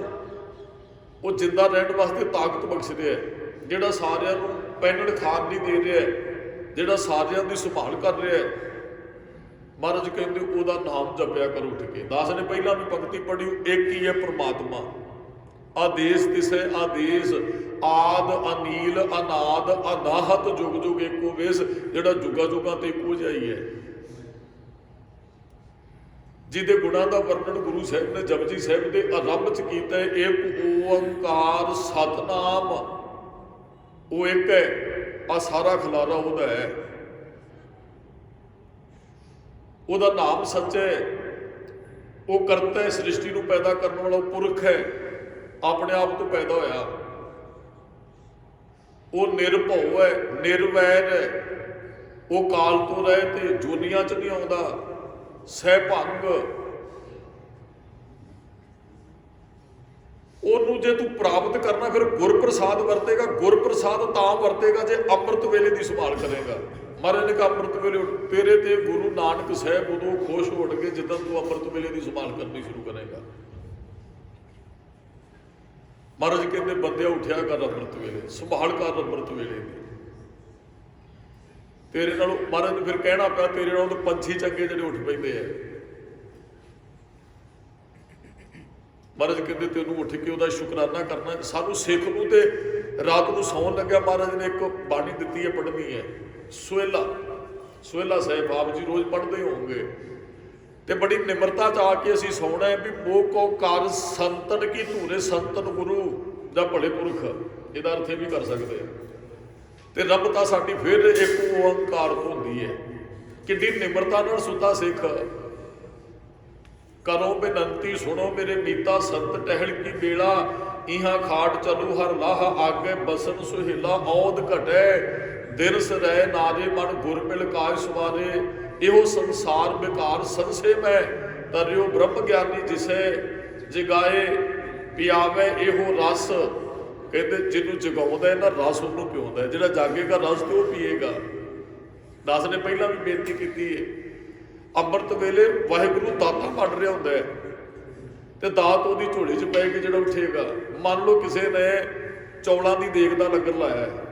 [SPEAKER 1] ਉਹ ਜਿੰਦਾ ਰਹਿਣ ਵਾਸਤੇ ਤਾਕਤ ਬਖਸ਼ ਰਿਹਾ ਹੈ, ਜਿਹੜਾ ਸਾਰਿਆਂ ਨੂੰ ਪਹਿਨਣ ਖਾਣ ਨਹੀਂ ਦੇ ਰਿਹਾ ਹੈ, ਜਿਹੜਾ ਸਾਰਿਆਂ ਦੀ ਸੰਭਾਲ ਕਰ ਰਿਹਾ ਹੈ। ਮਹਾਰਾਜ ਕਹਿੰਦੇ ਉਹਦਾ ਨਾਮ ਜਪਿਆ ਕਰੋ ਉੱਠ ਕੇ। ਦਾਸ ਨੇ ਪਹਿਲਾਂ ਵੀ ਪੰਕਤੀ ਪੜ੍ਹੀ, ਇੱਕ ਹੀ ਹੈ ਪ੍ਰਮਾਤਮਾ, ਆਦੇਸ਼ ਤਿਸੈ ਆਦੇਸ਼, ਆਦ ਅਨੀਲ ਅਨਾਦ ਅਨਾਹਤ, ਜੁਗ ਜੁਗ ਏਕੋ ਵੇਸ, ਜਿਹੜਾ ਜੁਗਾ ਜੁਗਾਂ ਤੇ ਇੱਕੋ ਜਿਹਾ ਹੀ ਹੈ। ਜਿਹਦੇ ਗੁਣਾਂ ਦਾ ਵਰਣਨ ਗੁਰੂ ਸਾਹਿਬ ਨੇ ਜਪਜੀ ਸਾਹਿਬ ਦੇ ਆਰੰਭ 'ਚ ਕੀਤਾ ਹੈ। ਏਕ ਓੰਕਾਰ ਸਤਨਾਮ, ਉਹ ਇੱਕ ਹੈ, ਆ ਸਾਰਾ ਖਲਾਰਾ ਉਹਦਾ ਹੈ। ਉਹਦਾ ਨਾਮ ਸੱਚ ਹੈ, ਉਹ ਕਰਤਾ ਹੈ, ਸ੍ਰਿਸ਼ਟੀ ਨੂੰ ਪੈਦਾ ਕਰਨ ਵਾਲਾ ਉਹ ਪੁਰਖ ਹੈ, ਆਪਣੇ ਆਪ ਤੋਂ ਪੈਦਾ ਹੋਇਆ। ਉਹ ਨਿਰਭਉ ਹੈ, ਨਿਰਵੈਰ ਹੈ, ਉਹ ਕਾਲ ਤੋਂ ਰਹਿਤ ਤੇ ਜੋਨੀਆਂ 'ਚ ਨਹੀਂ ਆਉਂਦਾ। ਸਹਿਭੰਗ, ਉਹਨੂੰ ਜੇ ਤੂੰ ਪ੍ਰਾਪਤ ਕਰਨਾ ਫਿਰ ਗੁਰਪ੍ਰਸਾਦ ਵਰਤੇਗਾ। ਗੁਰਪ੍ਰਸਾਦ ਤਾਂ ਵਰਤੇਗਾ ਜੇ ਅੰਮ੍ਰਿਤ ਵੇਲੇ ਦੀ ਸੰਭਾਲ ਕਰੇਗਾ। ਮਹਾਰਾਜ ਨੇ ਕਿਹਾ ਅੰਮ੍ਰਿਤ ਵੇਲੇ ਤੇਰੇ ਤੇ ਗੁਰੂ ਨਾਨਕ ਸਾਹਿਬ ਉਦੋਂ ਖੁਸ਼ ਹੋਣਗੇ ਜਦੋਂ ਤੂੰ ਅੰਮ੍ਰਿਤ ਵੇਲੇ ਦੀ ਸੰਭਾਲ ਕਰਨੀ ਸ਼ੁਰੂ ਕਰੇਗਾ। ਮਹਾਰਾਜ ਕਹਿੰਦੇ ਬੰਦਿਆ ਉੱਠਿਆ ਕਰ ਅੰਮ੍ਰਿਤ ਵੇਲੇ, ਸੰਭਾਲ ਕਰ ਅੰਮ੍ਰਿਤ ਵੇਲੇ ਦੀ। ਤੇਰੇ ਨਾਲੋਂ ਮਹਾਰਾਜ ਨੂੰ ਫਿਰ ਕਹਿਣਾ ਪਿਆ ਤੇਰੇ ਨਾਲੋਂ ਤਾਂ ਪੰਛੀ ਚੰਗੇ ਜਿਹੜੇ ਉੱਠ ਪੈਂਦੇ ਆ। ਮਹਾਰਾਜ ਕਹਿੰਦੇ ਤੈਨੂੰ ਉੱਠ ਕੇ ਉਹਦਾ ਸ਼ੁਕਰਾਨਾ ਕਰਨਾ। ਸਾਨੂੰ ਸਿੱਖ ਨੂੰ ਤੇ ਰਾਤ ਨੂੰ ਸੌਣ ਲੱਗਿਆ ਮਹਾਰਾਜ ਨੇ ਇੱਕ ਬਾਣੀ ਦਿੱਤੀ ਹੈ, ਪੜ੍ਹਨੀ ਹੈ, ਸੋਹਿਲਾ। ਸੋਹਿਲਾ ਸਾਹਿਬ ਆਪ ਜੀ ਰੋਜ਼ ਪੜ੍ਹਦੇ ਹੋਣਗੇ ਤੇ ਬੜੀ ਨਿਮਰਤਾ 'ਚ ਆ ਕੇ ਅਸੀਂ ਸੌਣਾ ਹੈ ਵੀ ਮੋਹ ਕੋ ਕਰ ਸੰਤਨ ਕੀ ਧੂਰੇ, ਸੰਤਨ ਗੁਰੂ ਦਾ ਭਲੇ ਪੁਰਖ, ਇਹਦਾ ਅਰਥ ਇਹ ਵੀ ਕਰ ਸਕਦੇ ਆ। ਤੇ ਰੱਬ ਤਾਂ ਸਾਡੀ ਫਿਰ ਇੱਕ ਓੰਕਾਰ ਹੁੰਦੀ ਹੈ। ਕਿੰਨੀ ਨਿਮਰਤਾ ਨਾਲ ਸੁੱਤਾ ਸਿੱਖ। ਕਰੋ ਬੇਨੰਤੀ ਸੁਣੋ ਮੇਰੇ ਮੀਤਾ, ਸੰਤ ਟਹਿਲ ਕੀ ਬੇਲਾ, ਇਹਾਂ ਖਾਟ ਚਲੂ ਹਰ ਲਾਹ, ਆਗੇ ਬਸਨ ਸੁਹੇਲਾ, ਔਦ ਘਟੈ ਦਿਨ ਸਰੈ ਨਾਰੇ, ਮਨ ਗੁਰ ਮਿਲ ਕਾਜ ਸਵਾਰੇ, ਇਹੋ ਸੰਸਾਰ ਬੇਕਾਰ ਸੰਸੇ ਮੈਂ, ਤਰਿਓ ਬ੍ਰਹਮ ਗਿਆਨੀ ਜਿਸੈ ਜਗਾਏ ਪਿਆਵੇ ਇਹੋ ਰਸ। ਕਹਿੰਦੇ ਜਿਹਨੂੰ ਜਗਾਉਂਦਾ ਨਾ ਰਸ ਉਹਨੂੰ ਪਿਆਉਂਦਾ, ਜਿਹੜਾ ਜਾਗੇਗਾ ਰਸ ਤੇ ਉਹ ਪੀਏਗਾ। ਦਾਸ ਨੇ ਪਹਿਲਾਂ ਵੀ ਬੇਨਤੀ ਕੀਤੀ ਹੈ, ਅੰਮ੍ਰਿਤ ਵੇਲੇ ਵਾਹਿਗੁਰੂ ਦਾਤਾਂ ਵੰਡ ਰਿਹਾ ਹੁੰਦਾ ਹੈ ਤੇ ਦਾਤ ਉਹਦੀ ਝੋਲੀ 'ਚ ਪੈ ਕੇ ਜਿਹੜਾ ਉੱਠੇਗਾ। ਮੰਨ ਲਓ ਕਿਸੇ ਨੇ ਚੌਲਾਂ ਦੀ ਦੇਗ ਦਾ ਲੰਗਰ ਲਾਇਆ ਹੈ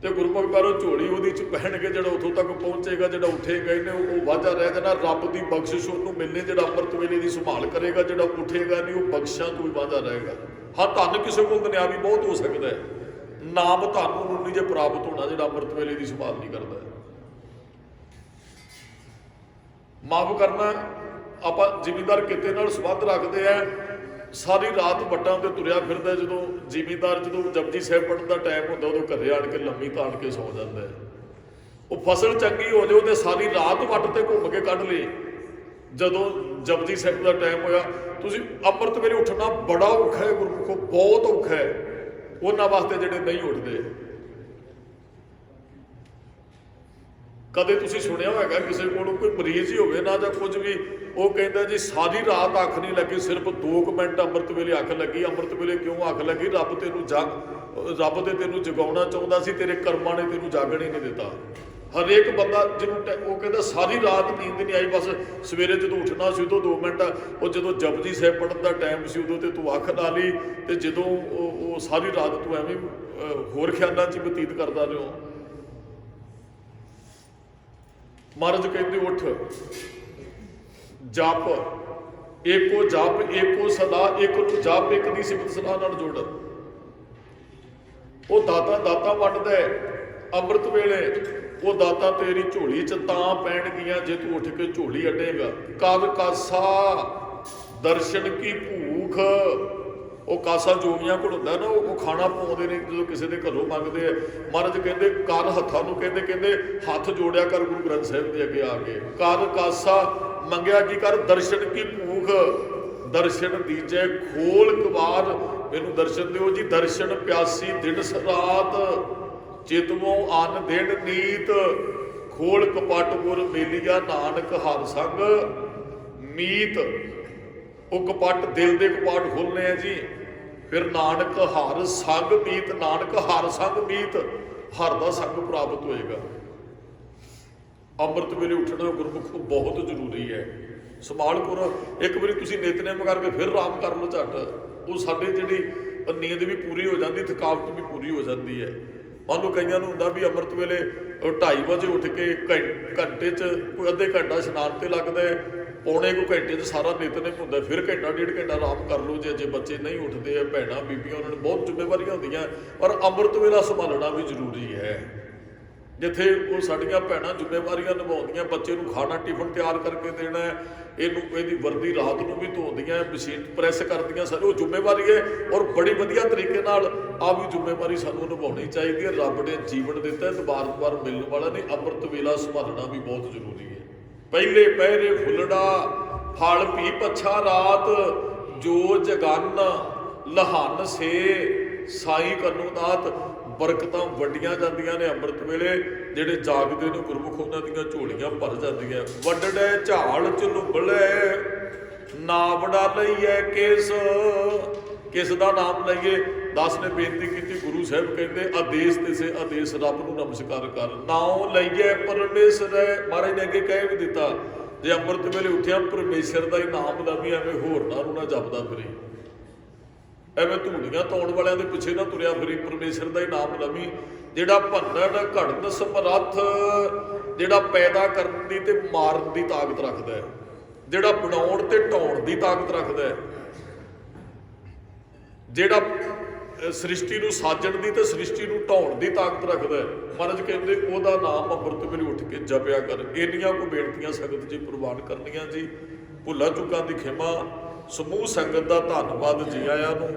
[SPEAKER 1] ਤੇ ਗੁਰਮੁਖ ਬਾਰੋਂ ਝੋਲੀ ਉਹਦੀ 'ਚ ਪਹਿਨ ਕੇ ਜਿਹੜਾ ਉੱਥੋਂ ਤੱਕ ਪਹੁੰਚੇਗਾ, ਜਿਹੜਾ ਉੱਠੇਗਾ ਇਹਨੇ ਉਹ ਵਾਧਾ ਰਹਿ ਜਾਣਾ। ਰੱਬ ਦੀ ਬਖਸ਼ਿਸ਼ ਉਹਨੂੰ ਮਿਲਣੀ, ਜਿਹੜਾ ਅੰਮ੍ਰਿਤ ਵੇਲੇ ਦੀ ਸੰਭਾਲ ਕਰੇਗਾ। ਜਿਹੜਾ ਉੱਠੇਗਾ ਨਹੀਂ ਉਹ ਬਖਸ਼ਾਂ ਤੋਂ ਹੀ ਵਾਧਾ ਰਹੇਗਾ। ਹਾਂ ਧਨ ਕਿਸੇ ਕੋਲ ਦੁਨਿਆਵੀ ਬਹੁਤ ਹੋ ਸਕਦਾ ਹੈ, ਨਾਮ ਧਨ ਨੂੰ ਨਹੀਂ ਜੇ ਪ੍ਰਾਪਤ ਹੋਣਾ ਜਿਹੜਾ ਅੰਮ੍ਰਿਤ ਵੇਲੇ ਦੀ ਸੰਭਾਲ ਨਹੀਂ ਕਰਦਾ। ਮਾਫ ਕਰਨਾ, ਆਪਾਂ ਜ਼ਿਮੀਂਦਾਰ ਕਿੱਤੇ ਨਾਲ ਸੰਬੰਧ ਰੱਖਦੇ ਆ, ਸਾਰੀ ਰਾਤ ਵੱਟਾਂ ਤੇ ਤੁਰਿਆ ਫਿਰਦਾ। ਜਦੋਂ ਜ਼ਿਮੀਂਦਾਰ ਜਦੋਂ ਜਪਜੀ ਸਾਹਿਬ ਪੜ੍ਹਨ ਦਾ ਟਾਈਮ ਹੁੰਦਾ ਉਦੋਂ ਘਰੇ ਆਣ ਕੇ ਲੰਮੀ ਤਾਣ ਕੇ ਸੌ ਜਾਂਦਾ ਹੈ। ਉਹ ਫਸਲ ਚੰਗੀ ਹੋ ਜਾਏ ਤੇ ਸਾਰੀ ਰਾਤ ਵੱਟ ਤੇ ਘੁੰਮ ਕੇ ਕੱਢ ਲਈ। ਜਦੋਂ ਜਪਜੀ ਸਾਹਿਬ ਦਾ ਟਾਈਮ ਹੋਇਆ, ਤੁਸੀਂ ਅੰਮ੍ਰਿਤ ਵੇਲੇ ਉੱਠਣਾ ਬੜਾ ਔਖਾ ਹੈ ਗੁਰਮੁਖੋ, ਬਹੁਤ ਔਖਾ ਹੈ ਉਹਨਾਂ ਵਾਸਤੇ ਜਿਹੜੇ ਨਹੀਂ ਉੱਠਦੇ। ਕਦੇ ਤੁਸੀਂ ਸੁਣਿਆ ਹੋਵੇਗਾ ਕਿਸੇ ਕੋਲ ਕੋਈ ਮਰੀਜ਼ ਹੀ ਹੋਵੇ ਨਾ ਜਾਂ ਕੁਝ ਵੀ, ਉਹ ਕਹਿੰਦਾ ਜੀ ਸਾਰੀ ਰਾਤ ਅੱਖ ਨਹੀਂ ਲੱਗੀ, ਸਿਰਫ 2 ਮਿੰਟ ਅੰਮ੍ਰਿਤ ਵੇਲੇ ਅੱਖ ਲੱਗੀ। ਅੰਮ੍ਰਿਤ ਵੇਲੇ ਕਿਉਂ ਅੱਖ ਲੱਗੀ? ਰੱਬ ਤੇ ਤੈਨੂੰ ਜਗਾਉਣਾ ਚਾਹੁੰਦਾ ਸੀ, ਤੇਰੇ ਕਰਮਾਂ ਨੇ ਤੈਨੂੰ ਜਾਗਣ ਹੀ ਨਹੀਂ ਦਿੱਤਾ। ਹਰੇਕ ਬੰਦਾ ਜਿਹਨੂੰ ਉਹ ਕਹਿੰਦਾ ਸਾਰੀ ਰਾਤ ਨੀਂਦ ਨਹੀਂ ਆਈ, ਬਸ ਸਵੇਰੇ ਜਦੋਂ ਉੱਠਣਾ ਸੀ ਉਦੋਂ 2 ਮਿੰਟ, ਉਹ ਜਦੋਂ ਜਪਜੀ ਸਾਹਿਬ ਪੜ੍ਹਨ ਦਾ ਟਾਈਮ ਸੀ ਉਦੋਂ ਤੇ ਤੂੰ ਅੱਖ ਲਾ ਲਈ, ਤੇ ਜਦੋਂ ਉਹ ਸਾਰੀ ਰਾਤ ਤੂੰ ਐਵੇਂ ਹੋਰ ਖਿਆਲਾਂ 'ਚ ਬਤੀਤ ਕਰਦਾ ਰਿਹਾ। ਮਹਾਰਾਜ ਕਹਿੰਦੇ ਉੱਠ ਜਪ, ਏਕੋ ਜਪ ਏਕੋ ਸਦਾ, ਇੱਕ ਨੂੰ ਜਪ ਇੱਕ ਦੀ ਸਿਫਤ ਸਲਾਹ ਨਾਲ ਜੋੜ। ਉਹ ਦਾਤਾ ਵੰਡਦਾ ਅੰਮ੍ਰਿਤ ਵੇਲੇ, ਉਹ ਦਾਤਾ ਤੇਰੀ ਝੋਲੀ 'ਚ ਤਾਂ ਪੈਣਗੀਆਂ ਜੇ ਤੂੰ ਉੱਠ ਕੇ ਝੋਲੀ ਅੱਡੇਗਾ। ਕਦ ਕਾਸਾ ਦਰਸ਼ਨ ਕੀ ਭੂਖ, ਉਹ ਕਾਸਾ ਜੋਗੀਆਂ ਕੋਲ ਹੁੰਦਾ ਨਾ, ਉਹ ਖਾਣਾ ਪਾਉਂਦੇ ਨੇ ਜਦੋਂ ਕਿਸੇ ਦੇ ਘਰੋਂ ਮੰਗਦੇ ਆ। ਮਹਾਰਾਜ ਕਹਿੰਦੇ ਕਰ ਹੱਥਾਂ ਨੂੰ, ਕਹਿੰਦੇ ਹੱਥ ਜੋੜਿਆ ਕਰ ਗੁਰੂ ਗ੍ਰੰਥ ਸਾਹਿਬ ਦੇ ਅੱਗੇ ਆ ਕੇ। ਕਰ ਕਾਸਾ ਮੰਗਿਆ ਕੀ ਕਰ? ਦਰਸ਼ਨ ਕੀ ਭੂਖ, ਦਰਸ਼ਨ ਦੀਜੈ ਖੋਲ ਕਵਾਰ, ਮੈਨੂੰ ਦਰਸ਼ਨ ਦਿਓ ਜੀ। ਦਰਸ਼ਨ ਪਿਆਸੀ ਦਿਨਸ ਰਾਤ, ਚਿਤਵੋਂ ਅੰਨ ਦਿਨ ਨੀਤ, ਖੋਲ ਕਪਟ ਗੁਰ ਮੇਲੀਆ, ਨਾਨਕ ਹਰ ਸੰਗ ਮੀਤ। ਉਹ ਕਪਟ ਦਿਲ ਦੇ ਕਪਾਟ ਖੋਲਨੇ ਆ ਜੀ। ਫਿਰ ਨਾਨਕ ਹਰ ਸੰਗ ਮੀਤ, ਨਾਨਕ ਹਰ ਸੰਗ ਮੀਤ, ਹਰ ਦਾ ਸੰਗ ਪ੍ਰਾਪਤ ਹੋਏਗਾ। ਅੰਮ੍ਰਿਤ ਵੇਲੇ ਉੱਠਣਾ ਗੁਰਮੁਖੋ ਬਹੁਤ ਜ਼ਰੂਰੀ ਹੈ। ਸੰਭਾਲ ਕਰੋ। ਇੱਕ ਵਾਰੀ ਤੁਸੀਂ ਨਿਤਨੇਮ ਕਰਕੇ ਫਿਰ ਆਰਾਮ ਕਰ ਲਓ ਝੱਟ, ਉਹ ਸਾਡੇ ਜਿਹੜੀ ਨੀਂਦ ਵੀ ਪੂਰੀ ਹੋ ਜਾਂਦੀ, ਥਕਾਵਟ ਵੀ ਪੂਰੀ ਹੋ ਜਾਂਦੀ ਹੈ। ਮੰਨ ਲਓ ਕਈਆਂ ਨੂੰ ਹੁੰਦਾ ਵੀ ਅੰਮ੍ਰਿਤ ਵੇਲੇ 2:30 ਵਜੇ ਉੱਠ ਕੇ ਘੰਟੇ 'ਚ ਕੋਈ ਅੱਧੇ ਘੰਟਾ ਇਸ਼ਨਾਨ ਤੇ ਲੱਗਦਾ ਹੈ, ਪੌਣੇ ਕੁ ਘੰਟੇ 'ਚ ਸਾਰਾ ਨਿਤਨੇਮ ਹੁੰਦਾ, ਫਿਰ ਘੰਟਾ ਡੇਢ ਘੰਟਾ ਆਰਾਮ ਕਰ ਲਓ। ਜੇ ਬੱਚੇ ਨਹੀਂ ਉੱਠਦੇ ਆ, ਭੈਣਾਂ ਬੀਬੀਆਂ, ਉਹਨਾਂ ਨੂੰ ਬਹੁਤ ਜ਼ਿੰਮੇਵਾਰੀਆਂ ਹੁੰਦੀਆਂ, ਪਰ ਅੰਮ੍ਰਿਤ ਵੇਲਾ ਸੰਭਾਲਣਾ ਵੀ ਜ਼ਰੂਰੀ ਹੈ। ਜਿੱਥੇ ਉਹ ਸਾਡੀਆਂ ਭੈਣਾਂ ਜ਼ਿੰਮੇਵਾਰੀਆਂ ਨਿਭਾਉਂਦੀਆਂ, ਬੱਚੇ ਨੂੰ ਖਾਣਾ ਟਿਫਨ ਤਿਆਰ ਕਰਕੇ ਦੇਣਾ, ਇਹਦੀ ਵਰਦੀ ਰਾਤ ਨੂੰ ਵੀ ਧੋਂਦੀਆਂ, ਮਸ਼ੀਨ ਪ੍ਰੈਸ ਕਰਦੀਆਂ, ਸਾਰੀ ਉਹ ਜ਼ਿੰਮੇਵਾਰੀ ਹੈ। ਔਰ ਬੜੀ ਵਧੀਆ ਤਰੀਕੇ ਨਾਲ ਆ ਵੀ ਜ਼ਿੰਮੇਵਾਰੀ ਸਾਨੂੰ ਨਿਭਾਉਣੀ ਚਾਹੀਦੀ ਹੈ। ਰੱਬ ਨੇ ਜੀਵਨ ਦਿੱਤਾ, ਦੁਬਾਰ ਮਿਲਣ ਵਾਲਾ ਨਹੀਂ। ਅੰਮ੍ਰਿਤ ਵੇਲਾ ਸੰਭਾਲਣਾ ਵੀ ਬਹੁਤ ਜ਼ਰੂਰੀ ਹੈ। ਪਹਿਲੇ ਪਹਿਰੇ ਫੁੱਲੜਾ, ਫਲ ਪੀ ਪੱਛਾ ਰਾਤ, ਜੋ ਜਗਨ ਲਹਨ ਸੇ, ਸਾਈ ਕਰਨੋ ਦਾਤ। ਬਰਕਤਾਂ ਵੰਡੀਆਂ ਜਾਂਦੀਆਂ ਨੇ ਅੰਮ੍ਰਿਤ ਵੇਲੇ। ਜਿਹੜੇ ਜਾਗਦੇ ਨੇ ਗੁਰਮੁਖ, ਉਹਨਾਂ ਦੀਆਂ ਝੋਲੀਆਂ ਭਰ ਜਾਂਦੀਆਂ। ਵੱਡੜੇ ਝਾੜ ਚ ਲੁਬਲੇ, ਨਾਵੜਾ ਲਈਏ ਕਿਸ, ਕਿਸ ਦਾ ਨਾਮ ਲਈਏ। ਦਾਸ ਨੇ ਬੇਨਤੀ ਕੀਤੀ, ਗੁਰੂ ਸਾਹਿਬ ਕਹਿੰਦੇ ਆਦੇਸ਼ ਤੇ ਸੇ ਆਦੇਸ਼, ਰੱਬ ਨੂੰ ਨਮਸਕਾਰ ਕਰ। ਨਾਉ ਲਈਏ ਪਰਮੇਸ਼ਰ, ਮਹਾਰਾਜ ਨੇ ਅੱਗੇ ਕਹਿ ਵੀ ਦਿੱਤਾ, ਜੇ ਅੰਮ੍ਰਿਤ ਵੇਲੇ ਉੱਠਿਆ ਪਰਮੇਸ਼ਰ ਦਾ ਹੀ ਨਾਮ ਲਵੀ, ਐਵੇਂ ਹੋਰਨਾਂ ਨੂੰ ਨਾ ਜਪਦਾ ਫਿਰੇ, ਐਵੇਂ ਧੂੜੀਆਂ ਧੋਣ ਵਾਲਿਆਂ ਦੇ ਪਿੱਛੇ ਨਾ ਤੁਰਿਆ ਫਿਰੀ, ਪਰਮੇਸ਼ਰ ਦਾ ਹੀ ਨਾਮ ਲਵੀ। ਜਿਹੜਾ ਭੰਨਣ ਘੜਨ ਸਮਰੱਥ, ਜਿਹੜਾ ਪੈਦਾ ਕਰਨ ਦੀ ਤੇ ਮਾਰਨ ਦੀ ਤਾਕਤ ਰੱਖਦਾ ਹੈ, ਜਿਹੜਾ ਬਣਾਉਣ ਤੇ ਢਾਉਣ ਦੀ ਤਾਕਤ ਰੱਖਦਾ ਹੈ, ਜਿਹੜਾ ਸ੍ਰਿਸ਼ਟੀ ਨੂੰ ਸਾਜਣ ਦੀ ਤੇ ਸ੍ਰਿਸ਼ਟੀ ਨੂੰ ਢਾਉਣ ਦੀ ਤਾਕਤ ਰੱਖਦਾ ਹੈ। ਮਹਾਰਾਜ ਕਹਿੰਦੇ ਉਹਦਾ ਨਾਮ ਅੰਮ੍ਰਿਤ ਵੇਲੇ ਉੱਠ ਕੇ ਜਪਿਆ ਕਰ। ਇੰਨੀਆਂ ਕੋ ਬੇਨਤੀਆਂ ਸੰਗਤ ਜੀ ਪ੍ਰਵਾਨ ਕਰਨੀਆਂ ਜੀ। ਭੁੱਲਾਂ ਚੁੱਕਾਂ ਦੀ ਖਿਮਾ। ਸਮੂਹ ਸੰਗਤ ਦਾ ਧੰਨਵਾਦ ਜੀ ਆਇਆਂ ਨੂੰ।